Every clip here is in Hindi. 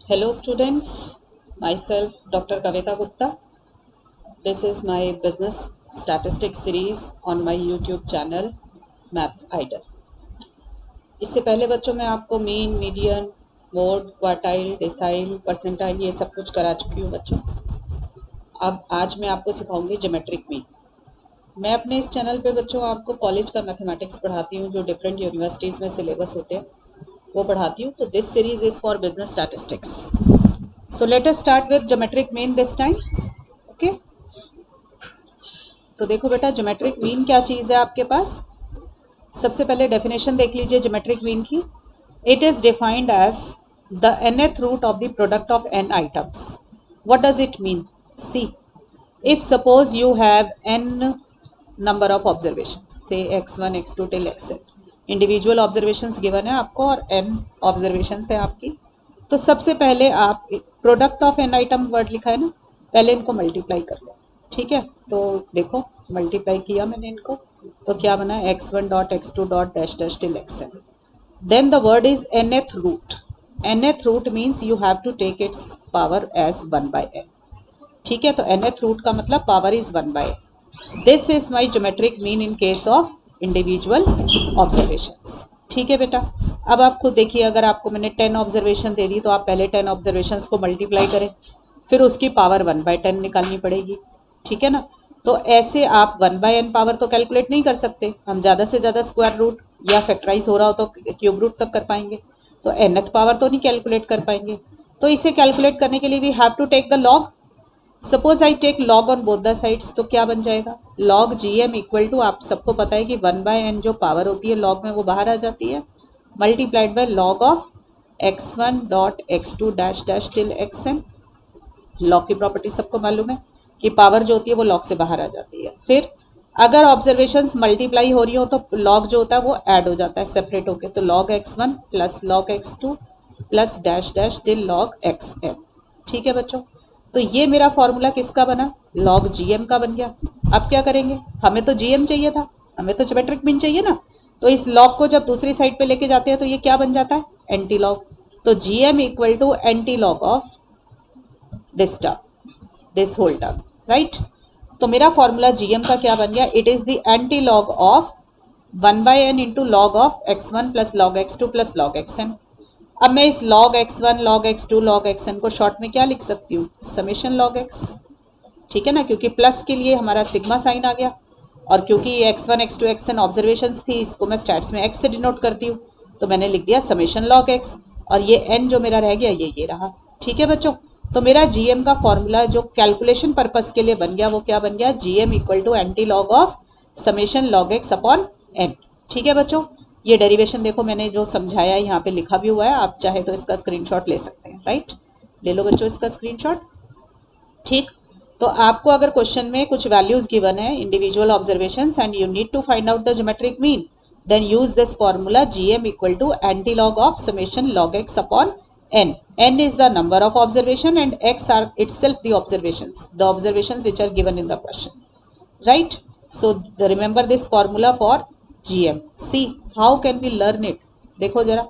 Hello students, myself Dr. Kavita Gupta. This is my business statistics series on my YouTube channel Maths Idol. इससे पहले बच्चों मैं आपको mean, median, mode, quartile, decyl, percentile ये सब कुछ करा चुकी हूँ बच्चों। अब आज मैं आपको सिखाऊंगी ज्योमेट्रिक मीन। मैं अपने इस चैनल पे बच्चों आपको कॉलेज का मैथमेटिक्स पढ़ाती हूँ, जो डिफरेंट यूनिवर्सिटीज़ में सिलेबस होते हैं वो पढ़ाती हूँ। तो this series is for business statistics. So let us start with geometric mean this time. Okay. तो देखो बेटा, ज्योमेट्रिक मीन क्या चीज़ है आपके पास। सबसे पहले डेफिनेशन देख लीजिए ज्योमेट्रिक मीन की। It is defined as the nth root of the product of n items. What does it mean? See, if suppose you have n number of observation, say x1 x2 till xn, individual observations given है आपको और n ऑब्जर्वेशंस है आपकी। तो सबसे पहले आप product of an item word लिखा है ना, पहले इनको मल्टीप्लाई कर लो। ठीक है, तो देखो मल्टीप्लाई किया मैंने इनको, तो क्या बना x1 dot x2 dot dash dash till xn। Then the word is nth root. nth root means you have to take its power as 1/n। ठीक है, तो nth रूट का मतलब power is 1/n। This is my geometric mean in case of individual observations. ठीक है बेटा, अब आप खुद देखिए, अगर आपको मैंने 10 ऑब्जर्वेशन दे दी तो आप पहले 10 ऑब्जर्वेशंस को मल्टीप्लाई करें, फिर उसकी पावर 1/10 निकालनी पड़ेगी। ठीक है ना, तो ऐसे आप 1/n पावर तो कैलकुलेट नहीं कर सकते, हम ज़्यादा से ज़्यादा स्क्वायर रूट या फैक्टराइज हो रहा हो तो क्यूब रूट तक कर पाएंगे, तो nth पावर तो नहीं कैलकुलेट कर पाएंगे। तो इसे कैलकुलेट करने के लिए we have to take the log. Suppose I take log on both the sides, तो क्या बन जाएगा, log G M equal to, आप सबको पता है कि 1/n जो पावर होती है लॉग में वो बाहर आ जाती है, multiplied by log of x1 dot x2 dash dash till xn। Log की प्रॉपर्टी सबको मालूम है कि पावर जो होती है वो लॉग से बाहर आ जाती है। फिर अगर ऑब्जर्वेशंस मल्टीप्लाई हो रही हो तो लॉग जो होता है वो ऐड हो जाता है सेपरेट होके, तो log x1 plus log x2 plus dash dash till log xn। ठीक है बच्चों, तो ये मेरा फॉर्मूला किसका बना, लॉग जीएम का बन गया। अब क्या करेंगे, हमें तो जीएम चाहिए था, हमें तो ज्योमेट्रिक मीन चाहिए ना, तो इस लॉग को जब दूसरी साइड पे लेके जाते हैं तो ये क्या बन जाता है, एंटी लॉग। तो GM equal to anti log of this term, this whole term, right. तो मेरा फॉर्मूला जीएम का क्या बन गया, it is the anti log of 1/n into log of x1 plus log x2 plus log xn। अब मैं इस log x1 log x2 log xn को शॉर्ट में क्या लिख सकती हूँ, समेशन log x। ठीक है ना, क्योंकि प्लस के लिए हमारा सिग्मा साइन आ गया, और क्योंकि ये x1 x2 xn ऑब्जर्वेशंस थी, इसको मैं स्टैट्स में x से डिनोट करती हूँ, तो मैंने लिख दिया समेशन log x, और ये n जो मेरा रह गया ये रहा। ठीक है बच्चों, तो मेरा जीएम का फॉर्मूला जो कैलकुलेशन पर्पस के लिए बन गया वो क्या बन गया, GM equal to anti log of summation log x upon n। ठीक है बच्चों, ये डेरिवेशन देखो मैंने जो समझाया है यहाँ पे लिखा भी हुआ है, आप चाहे तो इसका स्क्रीनशॉट ले सकते हैं, राइट। ले लो बच्चों इसका स्क्रीनशॉट। ठीक, तो आपको अगर क्वेश्चन में कुछ वैल्यूज गिवन है individual observations and you need to find out the geometric mean, then use this formula GM equal to anti log of summation log X upon n। n is the number of observation and x are itself the observations which are given in the question, right? So remember this formula for gm। see how can we learn it। देखो जरा,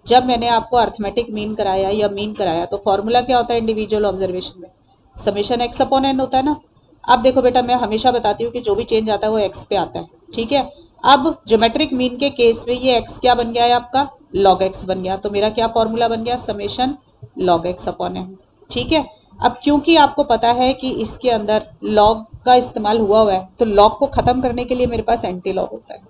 जब मैंने आपको अर्थमेटिक मीन कराया या मीन कराया तो फॉर्मूला क्या होता है इंडिविजुअल ऑब्जर्वेशन में, समेशन एक्स अपॉन एन होता है ना। अब देखो बेटा, मैं हमेशा बताती हूँ कि जो भी चेंज आता है वो एक्स पे आता है। ठीक है, अब ज्योमेट्रिक मीन के केस में ये एक्स क्या बन गया है आपका, लॉग एक्स बन गया, तो मेरा क्या फॉर्मूला बन गया, summation log X upon N. ठीक है, अब क्योंकि आपको पता है कि इसके अंदर लॉग का इस्तेमाल हुआ है, तो लॉग को खत्म करने के लिए मेरे पास एंटी लॉग होता है,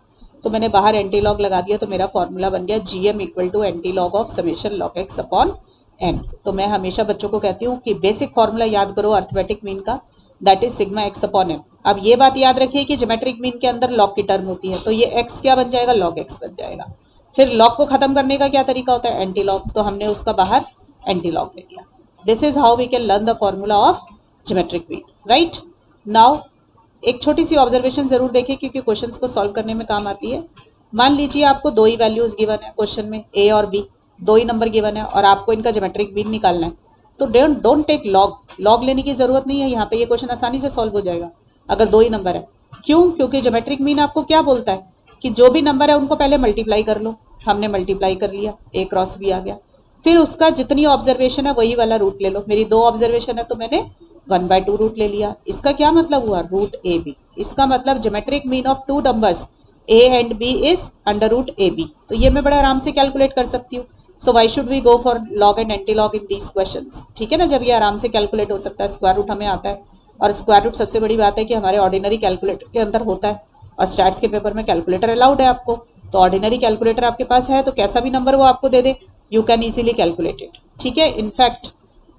तो मैंने बाहर एंटी लॉग लगा दिया, तो मेरा फॉर्मूला बन गया GM equal to anti log of summation log X upon N. तो मैं हमेशा बच्चों को कहती हूँ कि बेसिक फॉर्मूला याद करो अर्थमेटिक मीन का, that is sigma X upon N. अब ये बात याद रखिए कि ज्योमेट्रिक मीन के अंदर लॉग की टर्म होती है, तो ये एक्स क्या बन जाएगा, लॉग एक्स बन जाएगा। फिर लॉग को खत्म करने का क्या तरीका होता है, एंटी लॉग, तो हमने उसका बाहर एंटी लॉग ले लिया। This is how we can learn the formula of geometric mean, right. Now एक छोटी सी ऑब्जर्वेशन जरूर देखिए क्योंकि क्वेश्चंस को सॉल्व करने में काम आती है। मान लीजिए आपको दो ही वैल्यूज गिवन है क्वेश्चन में, ए और बी, दो ही नंबर गिवन है और आपको इनका ज्योमेट्रिक मीन निकालना है, तो डोंट टेक लॉग, लॉग लेने की जरूरत नहीं है यहाँ पे, ये क्वेश्चन आसानी से सॉल्व हो जाएगा अगर दो ही नंबर है। क्यों, क्योंकि ज्योमेट्रिक मीन आपको क्या बोलता है कि जो भी नंबर है उनको पहले मल्टीप्लाई कर लो। हमने मल्टीप्लाई कर लिया, ए क्रॉस बी आ गया। फिर उसका जितनी ऑब्जर्वेशन है वही वाला रूट ले लो। मेरी 2 ऑब्जर्वेशन है तो मैंने 1/2 रूट ले लिया। इसका क्या मतलब हुआ, रूट ए बी। इसका मतलब geometric mean of 2 numbers a and b is under root A B. तो ये मैं बड़े आराम से कैलकुलेट कर सकती हूँ। So why should we go for log and antilog in these questions. ठीक है ना, जब ये आराम से कैलकुलेट हो सकता है, स्क्वायर रूट हमें आता है, और स्क्वायर रूट सबसे बड़ी बात है कि हमारे ऑर्डिनरी कैलकुलेटर के अंदर होता है, और स्टैट्स के पेपर में कैलकुलेटर अलाउड है आपको। तो ऑर्डिनरी कैलकुलेटर आपके पास है तो कैसा भी नंबर वो आपको दे दे, you can easily calculate it. ठीक है, इनफैक्ट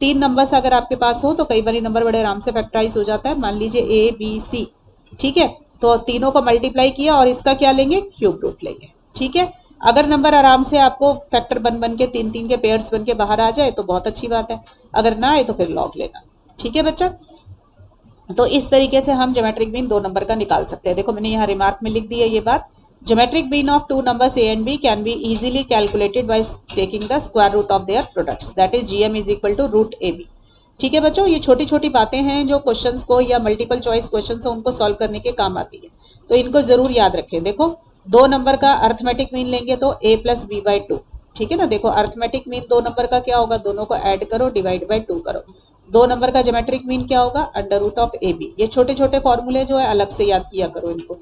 3 नंबर्स अगर आपके पास हो तो कई बार नंबर बड़े आराम से फैक्टराइज हो जाता है। मान लीजिए ए बी सी, ठीक है, तो तीनों को मल्टीप्लाई किया और इसका क्या लेंगे, क्यूब रूट लेंगे। ठीक है, अगर नंबर आराम से आपको फैक्टर बन बन के 3 3 के पेयर्स बन के बाहर आ जाए तो बहुत अच्छी बात है, अगर ना आए तो फिर लॉग लेना। ठीक है बच्चा, तो इस तरीके से हम ज्योमेट्रिक मीन 2 नंबर का निकाल सकते हैं। देखो मैंने यहाँ रिमार्क में लिख दी है ये बात, geometric mean of 2 numbers a and b can be easily calculated by taking the square root of their products, that is gm is equal to root ab। ठीक है बच्चों, ये छोटी छोटी बातें हैं जो क्वेश्चंस को या मल्टीपल चॉइस क्वेश्चंस हैं उनको सॉल्व करने के काम आती है, तो इनको जरूर याद रखें। देखो 2 नंबर का अर्थमेटिक मीन लेंगे तो a प्लस बी बाई 2। ठीक है ना, देखो अर्थमेटिक मीन 2 नंबर का क्या होगा, दोनों को ऐड करो, डिवाइड बाई 2 करो। 2 नंबर का ज्योमेट्रिक मीन क्या होगा, under root of A B. ये छोटे छोटे फॉर्मूले जो है अलग से याद किया करो इनको,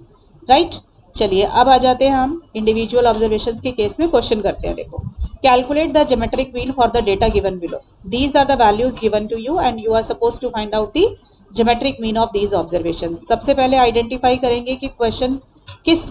राइट। चलिए अब आ जाते हैं हम इंडिविजुअल ऑब्जर्वेशंस के केस में, क्वेश्चन करते हैं। देखो, calculate the geometric mean for the data given below, these are the values given to you and you are suppose to find out the geometric mean of these observations. सबसे पहले आइडेंटिफाई करेंगे कि क्वेश्चन किस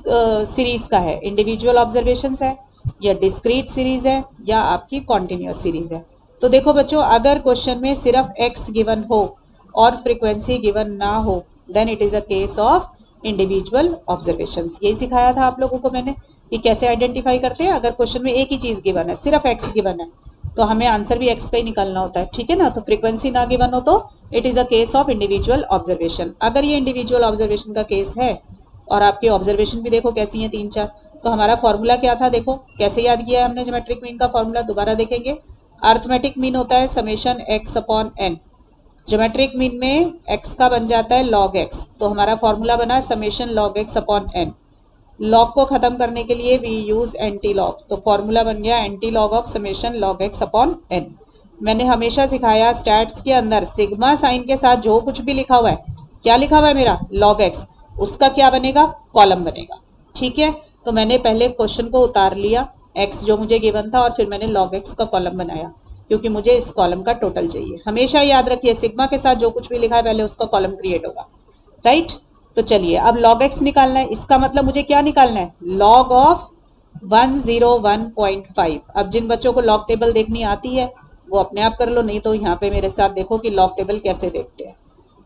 सीरीज का है, इंडिविजुअल ऑब्जर्वेशंस है या डिस्क्रीट सीरीज है या आपकी कॉन्टिन्यूअस सीरीज है। तो देखो बच्चों, अगर क्वेश्चन में सिर्फ x गिवन हो और फ्रीक्वेंसी गिवन ना हो, then it is a case of individual observations. यही सिखाया था आप लोगों को मैंने कि कैसे आइडेंटिफाई करते हैं। अगर क्वेश्चन में एक ही चीज गिवन है, सिर्फ x गिवन है, तो हमें आंसर भी x का ही निकालना होता है। ठीक है ना, तो फ्रीक्वेंसी ना गिवन हो तो it is a case of individual observation. अगर ये इंडिविजुअल ऑब्जर्वेशन का केस है और आपके ऑब्जर्वेशन भी देखो कैसी है 3 4, तो हमारा फॉर्मूला क्या था, देखो कैसे याद किया है हमने ज्योमेट्रिक मीन का फॉर्मूला, दोबारा देखेंगे। अर्थमेटिक मीन होता है summation x upon n, geometric mean में x का बन जाता है log x, तो हमारा फॉर्मूला बना summation log x upon n। Log को खत्म करने के लिए वी यूज एंटी लॉग, तो फॉर्मूला बन गया anti log of summation log x upon n। मैंने हमेशा सिखाया स्टैट्स के अंदर सिग्मा साइन के साथ जो कुछ भी लिखा हुआ है, क्या लिखा हुआ है मेरा log x, उसका क्या बनेगा, कॉलम बनेगा। ठीक है, तो मैंने पहले क्वेश्चन को उतार लिया, x जो मुझे गिवन था, और फिर मैंने log x का कॉलम बनाया क्योंकि मुझे इस कॉलम का टोटल चाहिए। हमेशा याद रखिए सिग्मा के साथ जो कुछ भी लिखा है पहले उसका कॉलम क्रिएट होगा, राइट। तो चलिए अब log x निकालना है, इसका मतलब मुझे क्या निकालना है, log ऑफ 101.5। अब जिन बच्चों को लॉग टेबल देखनी आती है वो अपने आप कर लो, नहीं तो यहाँ पे मेरे साथ देखो कि लॉग टेबल कैसे देखते हैं।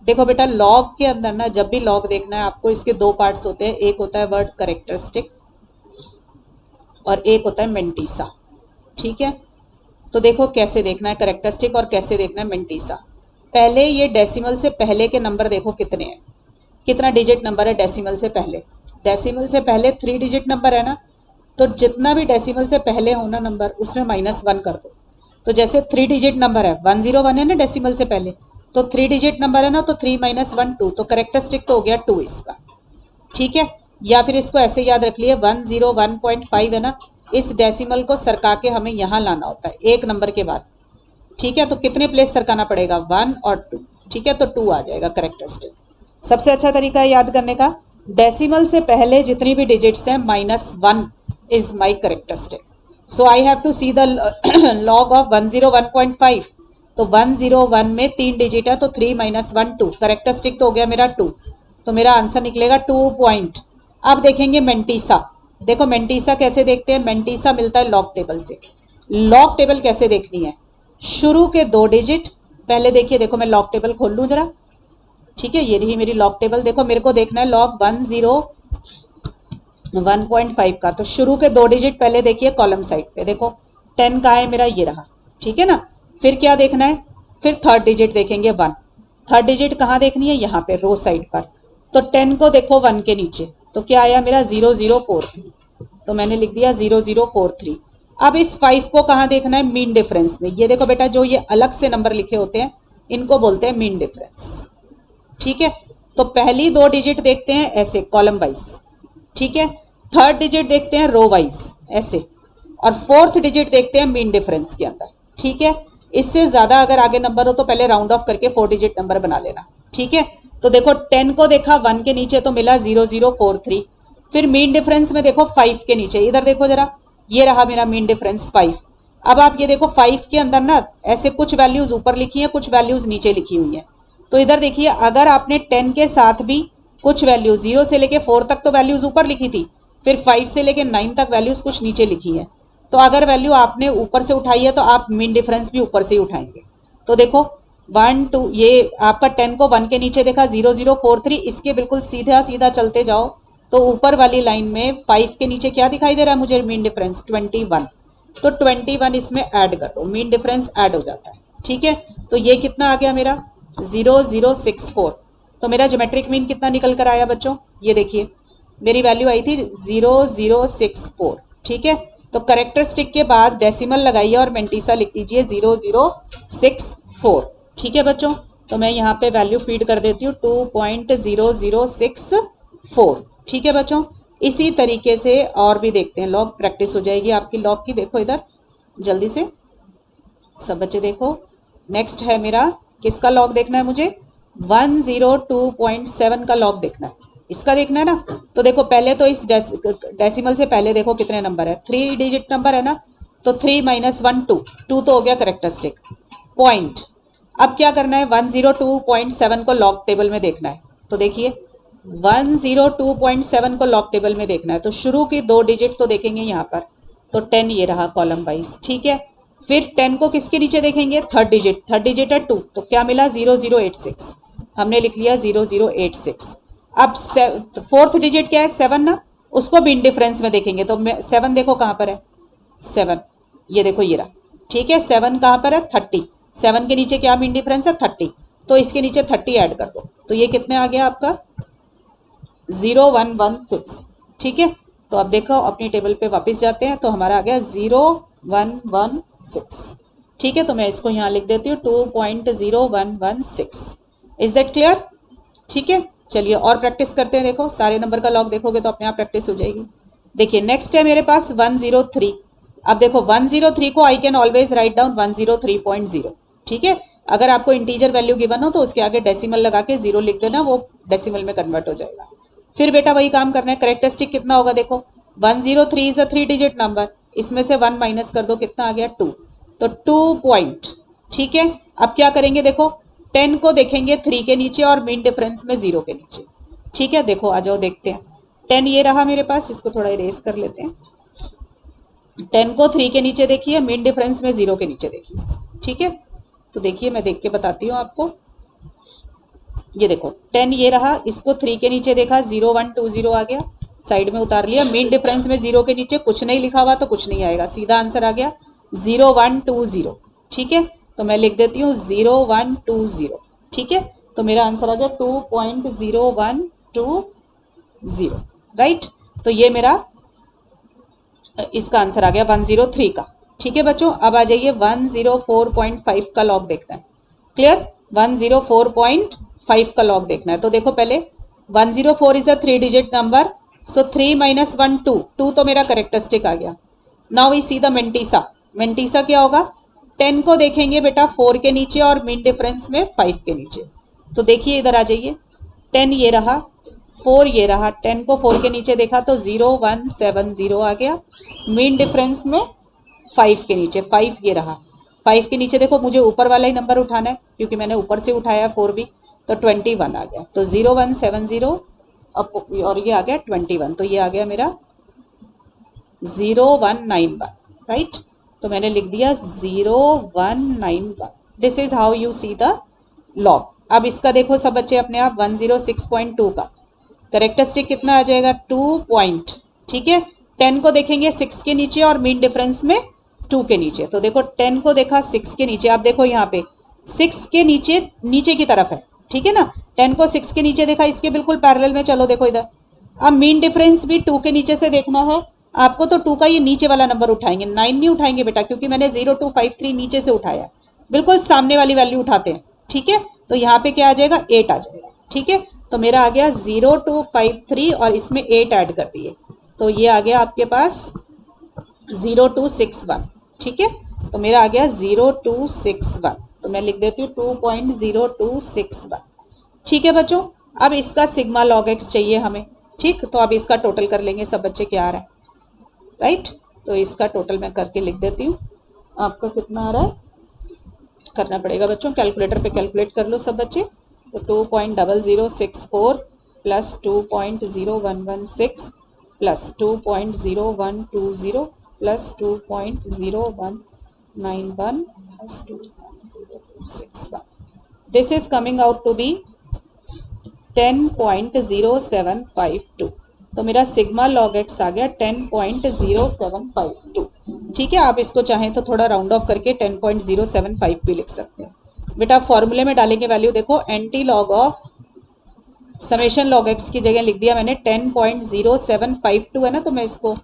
देखो बेटा, लॉग के अंदर ना जब भी लॉग देखना है आपको, इसके 2 पार्ट्स होते हैं, एक होता है वर्ड करेक्टरिस्टिक और एक होता है मेंटीसा। ठीक है, तो देखो कैसे देखना है करेक्टरिस्टिक और कैसे देखना है मेंटीसा। पहले ये डेसिमल से पहले के नंबर देखो कितने हैं, कितना डिजिट नंबर है डेसिमल से पहले। डेसिमल से पहले 3 डिजिट नंबर है ना, तो जितना भी डेसिमल से पहले हो ना नंबर उसमें -1 कर दो। तो जैसे 3 डिजिट नंबर है 101 है ना डेसिमल से पहले, तो 3 डिजिट नंबर है ना, तो 3 - 1 2, तो करेक्टरिस्टिक तो हो गया 2 इसका। ठीक है, या फिर इसको ऐसे याद रख लिए 101.5 है ना, इस डेसिमल को सरका के हमें यहाँ लाना होता है एक नंबर के बाद। ठीक है, तो कितने प्लेस सरकाना पड़ेगा, 1 और 2। ठीक है, तो 2 आ जाएगा करेक्टरिस्टिक। सबसे अच्छा तरीका है याद करने का, डेसिमल से पहले जितनी भी डिजिट्स हैं -1 is my characteristic. So I have to see the log of 101.5। तो 101 में 3 डिजिट है, तो 3 - 1 2, करेक्टरिस्टिक तो हो गया मेरा 2, तो मेरा आंसर निकलेगा 2 पॉइंट। अब देखेंगे मेंटीसा। देखो मेंटीसा कैसे देखते हैं, मेंटीसा मिलता है लॉग टेबल से। लॉग टेबल कैसे देखनी है, शुरू के 2 डिजिट पहले देखिए, देखो मैं लॉग टेबल खोल लूँ जरा। ठीक है, ये रही मेरी लॉग टेबल। देखो मेरे को देखना है लॉग 101.5 का, तो शुरू के 2 डिजिट पहले देखिए कॉलम साइड पे, देखो 10 का है मेरा, ये रहा। ठीक है ना, फिर क्या देखना है, फिर 3rd डिजिट देखेंगे 1। 3rd डिजिट कहाँ देखनी है, यहाँ पे रो साइड पर। तो 10 को देखो 1 के नीचे, तो क्या आया मेरा 0043, तो मैंने लिख दिया 0043। अब इस 5 को कहाँ देखना है, मीन डिफरेंस में। ये देखो बेटा, जो ये अलग से नंबर लिखे होते हैं इनको बोलते हैं मीन डिफरेंस। ठीक है, तो पहली 2 डिजिट देखते हैं ऐसे कॉलम वाइज। ठीक है, 3rd डिजिट देखते हैं रो वाइज ऐसे, और फोर्थ डिजिट देखते हैं मीन डिफरेंस के अंदर, ठीक है। इससे ज्यादा अगर आगे नंबर हो तो पहले राउंड ऑफ करके 4 डिजिट नंबर बना लेना, ठीक है। तो देखो 10 को देखा 1 के नीचे तो मिला 0043, फिर मीन डिफरेंस में देखो 5 के नीचे, इधर देखो जरा, ये रहा मेरा मीन डिफरेंस 5। अब आप ये देखो 5 के अंदर ना ऐसे कुछ वैल्यूज ऊपर लिखी है, कुछ वैल्यूज नीचे लिखी हुई है। तो इधर देखिए, अगर आपने 10 के साथ भी कुछ वैल्यू 0 से लेके 4 तक तो वैल्यूज ऊपर लिखी थी, फिर 5 से लेके 9 तक वैल्यूज कुछ नीचे लिखी है। तो अगर वैल्यू आपने ऊपर से उठाई है तो आप मीन डिफरेंस भी ऊपर से ही उठाएंगे। तो देखो 1 2, ये आपका 10 को 1 के नीचे देखा 0043, इसके बिल्कुल सीधा सीधा चलते जाओ तो ऊपर वाली लाइन में 5 के नीचे क्या दिखाई दे रहा है मुझे, मीन डिफरेंस 21। तो 21 इसमें ऐड कर दो, मीन डिफरेंस ऐड हो जाता है, ठीक है। तो ये कितना आ गया मेरा 0064। तो मेरा ज्योमेट्रिक मीन कितना निकल कर आया बच्चों, ये देखिए मेरी वैल्यू आई थी 0064, ठीक है। तो करेक्टरिस्टिक के बाद डेसिमल लगाइए और मेंटीसा लिख दीजिए 0064, ठीक है बच्चों। तो मैं यहाँ पे वैल्यू फीड कर देती हूँ 2.0064, ठीक है बच्चों। इसी तरीके से और भी देखते हैं, लॉग प्रैक्टिस हो जाएगी आपकी लॉग की। देखो इधर जल्दी से सब बच्चे देखो, नेक्स्ट है मेरा किसका लॉग देखना है मुझे, 102.7 का लॉग देखना है, इसका देखना है ना। तो देखो पहले तो इस डेसिमल से पहले देखो कितने नंबर है, 3 डिजिट नंबर है ना। तो 3 - 1 2, 2 तो हो गया करेक्टरिस्टिक पॉइंट। अब क्या करना है, 102.7 को लॉग टेबल में देखना है। तो देखिए 102.7 को लॉग टेबल में देखना है, तो शुरू की 2 डिजिट तो देखेंगे यहाँ पर, तो 10 ये रहा कॉलम वाइज, ठीक है। फिर 10 को किसके नीचे देखेंगे, थर्ड डिजिट है 2, तो क्या मिला 0086, हमने लिख लिया 0086। अब फोर्थ डिजिट क्या है 7 ना, उसको मीन डिफरेंस में देखेंगे। तो 7 देखो कहाँ पर है, 7 ये देखो ये रहा, ठीक है। 7 कहाँ पर है 30, 7 के नीचे क्या मीन डिफरेंस है 30, तो इसके नीचे 30 ऐड कर दो, तो ये कितने आ गया आपका 0116, ठीक है। तो अब देखो अपनी टेबल पे वापस जाते हैं, तो हमारा आ गया 0116, ठीक है। तो मैं इसको यहाँ लिख देती हूँ 2.0116। इज दैट क्लियर, ठीक है। चलिए और प्रैक्टिस करते हैं, देखो सारे नंबर का लॉग देखोगे तो अपने आप प्रैक्टिस हो जाएगी। देखिए नेक्स्ट है मेरे पास 103। अब देखो 103 को I can always write down 103.0, ठीक है। अगर आपको इंटीजर वैल्यू गिवन हो तो उसके आगे डेसिमल लगा के 0 लिख देना, वो डेसिमल में कन्वर्ट हो जाएगा। फिर बेटा वही काम करना है, करेक्टरिस्टिक कितना होगा देखो 103 इज अ 3 डिजिट नंबर, इसमें से 1 माइनस कर दो, कितना आ गया 2, तो 2 पॉइंट, ठीक है। अब क्या करेंगे देखो 10 को देखेंगे 3 के नीचे और मीन डिफरेंस में 0 के नीचे, ठीक है। देखो आ जाओ देखते हैं, 10 ये रहा मेरे पास, इसको थोड़ा इरेज कर लेते हैं। 10 को 3 के नीचे देखिए, मीन डिफरेंस में 0 के नीचे देखिए, ठीक है। तो देखिए मैं देख के बताती हूँ आपको, ये देखो 10 ये रहा, इसको 3 के नीचे देखा 0120 आ गया, साइड में उतार लिया। मीन डिफरेंस में 0 के नीचे कुछ नहीं लिखा हुआ तो कुछ नहीं आएगा, सीधा आंसर आ गया 0120, ठीक है। तो मैं लिख देती हूँ 0120, ठीक है। तो मेरा आंसर आ गया 2.0120, राइट। तो ये मेरा इसका आंसर आ गया 103 का, ठीक है बच्चों। अब आ जाइए 104.5 का लॉग देखना है, क्लियर। 104.5 का लॉग देखना है, तो देखो पहले 104 इज अ 3 डिजिट नंबर, सो 3 - 1 2, 2 तो मेरा करेक्टरिस्टिक आ गया। Now we see the mantissa, mantissa क्या होगा, 10 को देखेंगे बेटा 4 के नीचे और मीन डिफरेंस में 5 के नीचे। तो देखिए इधर आ जाइए, 10 ये रहा, 4 ये रहा, 10 को 4 के नीचे देखा तो 0170 आ गया, मीन डिफरेंस में 5 के नीचे 5 ये रहा, 5 के नीचे देखो मुझे ऊपर वाला ही नंबर उठाना है क्योंकि मैंने ऊपर से उठाया 4 भी, तो 21 आ गया। तो 0170 और ये आ गया 21, तो ये आ गया मेरा 0191, राइट। तो मैंने लिख दिया 0191। This is how you see the log. अब इसका देखो सब बच्चे अपने आप 106.2 का करेक्टरिस्टिक कितना आ जाएगा 2 पॉइंट, ठीक है। 10 को देखेंगे 6 के नीचे और मीन डिफरेंस में 2 के नीचे, तो देखो 10 को देखा 6 के नीचे, आप देखो यहाँ पे 6 के नीचे नीचे की तरफ है, ठीक है ना। 10 को 6 के नीचे देखा, इसके बिल्कुल पैरेलल में चलो देखो इधर। अब मीन डिफरेंस भी 2 के नीचे से देखना है आपको, तो 2 का ये नीचे वाला नंबर उठाएंगे, 9 नहीं उठाएंगे बेटा क्योंकि मैंने 0253 नीचे से उठाया, बिल्कुल सामने वाली वैल्यू उठाते हैं, ठीक है। तो यहाँ पे क्या आ जाएगा 8 आ जाएगा, ठीक है। तो मेरा आ गया 0253 और इसमें 8 ऐड कर दिए, तो ये आ गया आपके पास 0261, ठीक है। तो मेरा आ गया 0261, तो मैं लिख देती हूँ 2.0261, ठीक है बच्चों। अब इसका सिग्मा लॉग एक्स चाहिए हमें, ठीक। तो अब इसका टोटल कर लेंगे, सब बच्चे क्या आ रहा है, राइट। तो इसका टोटल मैं करके लिख देती हूँ, आपका कितना आ रहा है करना पड़ेगा बच्चों, कैलकुलेटर पे कैलकुलेट कर लो सब बच्चे। तो 2.0064 plus 2.0116 plus 2.0120 plus 2.0191 plus 2.0261, this is coming out to be 10.0752। तो मेरा सिग्मा लॉग एक्स आ गया 10.0752, ठीक है। आप इसको चाहें तो थोड़ा राउंड ऑफ करके 10.075 भी लिख सकते हैं बेटा। आप फॉर्मूले में डालेंगे वैल्यू, देखो anti log of summation log x की जगह लिख दिया मैंने 10.0752 है ना, तो मैं इसको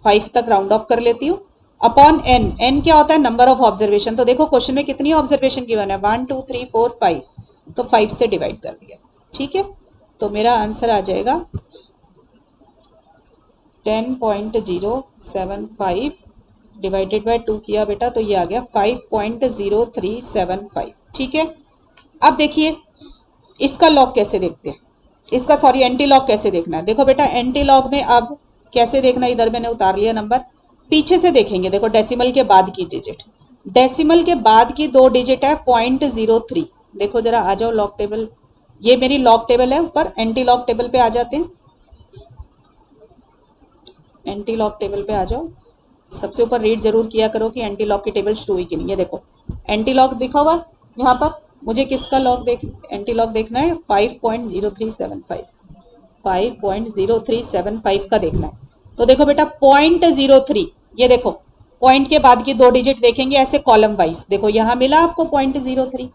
5 तक राउंड ऑफ कर लेती हूँ अपॉन एन। एन क्या होता है, नंबर ऑफ ऑब्जर्वेशन। तो देखो क्वेश्चन में कितनी ऑब्जर्वेशन गिवन है, 1 2 3 4 5, तो 5 से डिवाइड कर दिया, ठीक है। तो मेरा आंसर आ जाएगा 10.075 डिवाइडेड बाय 2 किया बेटा, तो ये आ गया 5.0375, ठीक है। अब देखिए इसका लॉग कैसे देखते हैं, इसका सॉरी एंटी लॉग कैसे देखना है। देखो बेटा एंटी लॉग में अब कैसे देखना, इधर मैंने उतार लिया नंबर, पीछे से देखेंगे। देखो डेसिमल के बाद की डिजिट, डेसिमल के बाद की 2 डिजिट है 0.03। देखो जरा आ जाओ लॉग टेबल, ये मेरी लॉग टेबल है ऊपर, एंटी लॉग टेबल पे आ जाते हैं, एंटी लॉग टेबल पे आ जाओ। सबसे ऊपर रीड जरूर किया करो कि एंटी लॉग की टेबल शुरू हुई कि नहीं। ये देखो एंटी लॉग दिखा हुआ यहाँ पर, मुझे किसका लॉग एंटी लॉग देखना है, 5.0375, 5.0375 का देखना है। तो देखो बेटा 0.03, ये देखो पॉइंट के बाद की 2 डिजिट देखेंगे ऐसे कॉलम वाइज। देखो यहाँ मिला आपको 0.03,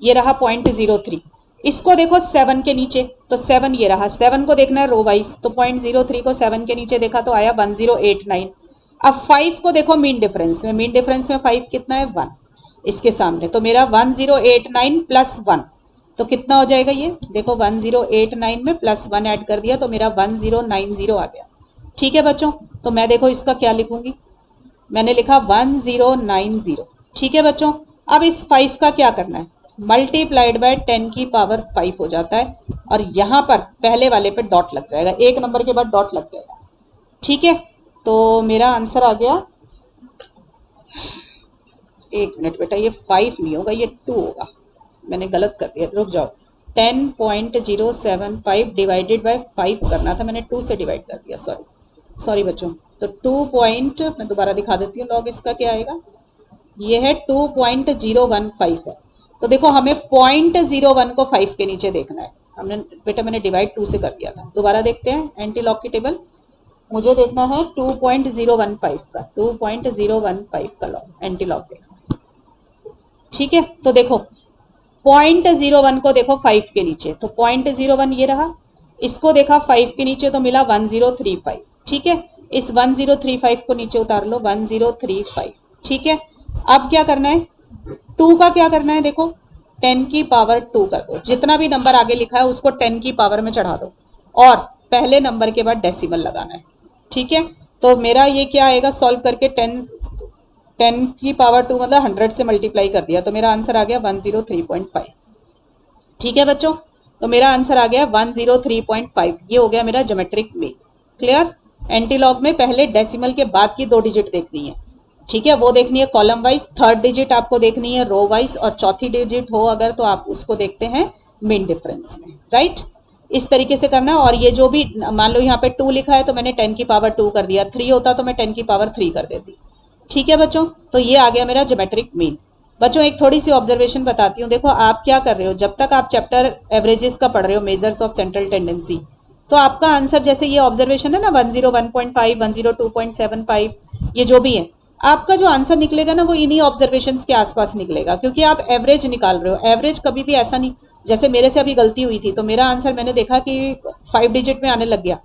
ये रहा 0.03। इसको देखो 7 के नीचे, तो 7 ये रहा, 7 को देखना है रो वाइज, तो 0.03 को 7 के नीचे देखा तो आया 1089। अब 5 को देखो मीन डिफरेंस में, मीन डिफरेंस में 5 कितना है 1 इसके सामने, तो मेरा 1089 प्लस 1, तो कितना हो जाएगा ये, देखो 1089 में प्लस 1 ऐड कर दिया तो मेरा 1090 आ गया, ठीक है बच्चों। तो मैं देखो इसका क्या लिखूंगी, मैंने लिखा 1090, ठीक है बच्चों। अब इस 5 का क्या करना है, मल्टीप्लाइड बाय 10 की पावर 5 हो जाता है, और यहां पर पहले वाले पे डॉट लग जाएगा, एक नंबर के बाद डॉट लग जाएगा, ठीक है। तो मेरा आंसर आ गया, एक मिनट बेटा, ये 5 नहीं होगा, ये 2 होगा, मैंने गलत कर दिया, रुक जाओ। 10.075 डिवाइडेड बाय 5 करना था, मैंने 2 से डिवाइड कर दिया, सॉरी बच्चों। तो 2 मैं दोबारा दिखा देती हूँ लॉग इसका क्या आएगा, ये है 2.015 है। तो देखो हमें 0.01 को 5 के नीचे देखना है, हमने बेटा मैंने डिवाइड 2 से कर दिया था। दोबारा देखते हैं एंटी लॉग की टेबल, मुझे देखना है 2.015 का, 2.015 का लॉग एंटी लॉग देखना, ठीक है। तो देखो 0.01 को देखो 5 के नीचे, तो 0.01 ये रहा, इसको देखा 5 के नीचे तो मिला 1035, ठीक है। इस 1035 को नीचे उतार लो, 1035, ठीक है। अब क्या करना है, 2 का क्या करना है, देखो 10 की पावर 2 कर दो, जितना भी नंबर आगे लिखा है उसको 10 की पावर में चढ़ा दो, और पहले नंबर के बाद डेसिमल लगाना है, ठीक है। तो मेरा ये क्या आएगा, सॉल्व करके 10 की पावर 2 मतलब 100 से मल्टीप्लाई कर दिया, तो मेरा आंसर आ गया 103.5, ठीक है बच्चों। तो मेरा आंसर आ गया 103.5, ये हो गया मेरा geometric mean, clear. Anti log में पहले डेसिमल के बाद की 2 डिजिट देखनी है, ठीक है, वो देखनी है कॉलम वाइज, थर्ड डिजिट आपको देखनी है रो वाइज, और चौथी डिजिट हो अगर तो आप उसको देखते हैं मीन डिफरेंस में, राइट। इस तरीके से करना है। और ये जो भी मान लो यहाँ पे 2 लिखा है तो मैंने 10 की पावर 2 कर दिया, 3 होता तो मैं 10 की पावर 3 कर देती, ठीक है बच्चों। तो ये आ गया मेरा ज्योमेट्रिक मीन। बच्चों एक थोड़ी सी ऑब्जर्वेशन बताती हूँ, देखो आप क्या कर रहे हो, जब तक आप चैप्टर एवरेजेस का पढ़ रहे हो, मेजर्स ऑफ सेंट्रल टेंडेंसी, तो आपका आंसर जैसे ये ऑब्जर्वेशन है ना 101.5, 102.75, ये जो भी है आपका जो आंसर निकलेगा ना वो इन्हीं ऑब्जर्वेशंस के आसपास निकलेगा, क्योंकि आप एवरेज निकाल रहे हो। एवरेज कभी भी ऐसा नहीं, जैसे मेरे से अभी गलती हुई थी तो मेरा आंसर मैंने देखा कि 5 डिजिट में आने लग गया,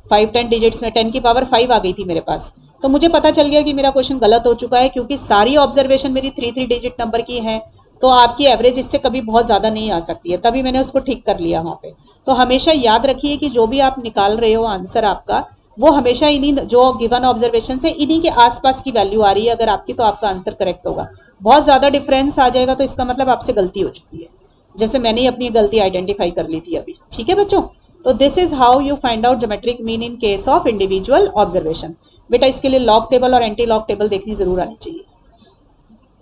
5-10 डिजिट्स में 10 की पावर 5 आ गई थी मेरे पास, तो मुझे पता चल गया कि मेरा क्वेश्चन गलत हो चुका है, क्योंकि सारी ऑब्जर्वेशन मेरी 3-3 डिजिट नंबर की है, तो आपकी एवरेज इससे कभी बहुत ज़्यादा नहीं आ सकती है, तभी मैंने उसको ठीक कर लिया वहाँ पे। तो हमेशा याद रखिए कि जो भी आप निकाल रहे हो आंसर आपका, वो हमेशा इन्हीं जो गिवन ऑब्जर्वेशन से इन्हीं के आसपास की वैल्यू आ रही है अगर आपकी, तो आपका आंसर करेक्ट होगा। बहुत ज्यादा डिफरेंस आ जाएगा तो इसका मतलब आपसे गलती हो चुकी है, जैसे मैंने अपनी गलती आइडेंटिफाई कर ली थी अभी। ठीक है बच्चों, तो this is how you find out geometric mean in case of individual observation. बेटा इसके लिए लॉग टेबल और एंटी लॉग टेबल देखनी जरूर आनी चाहिए।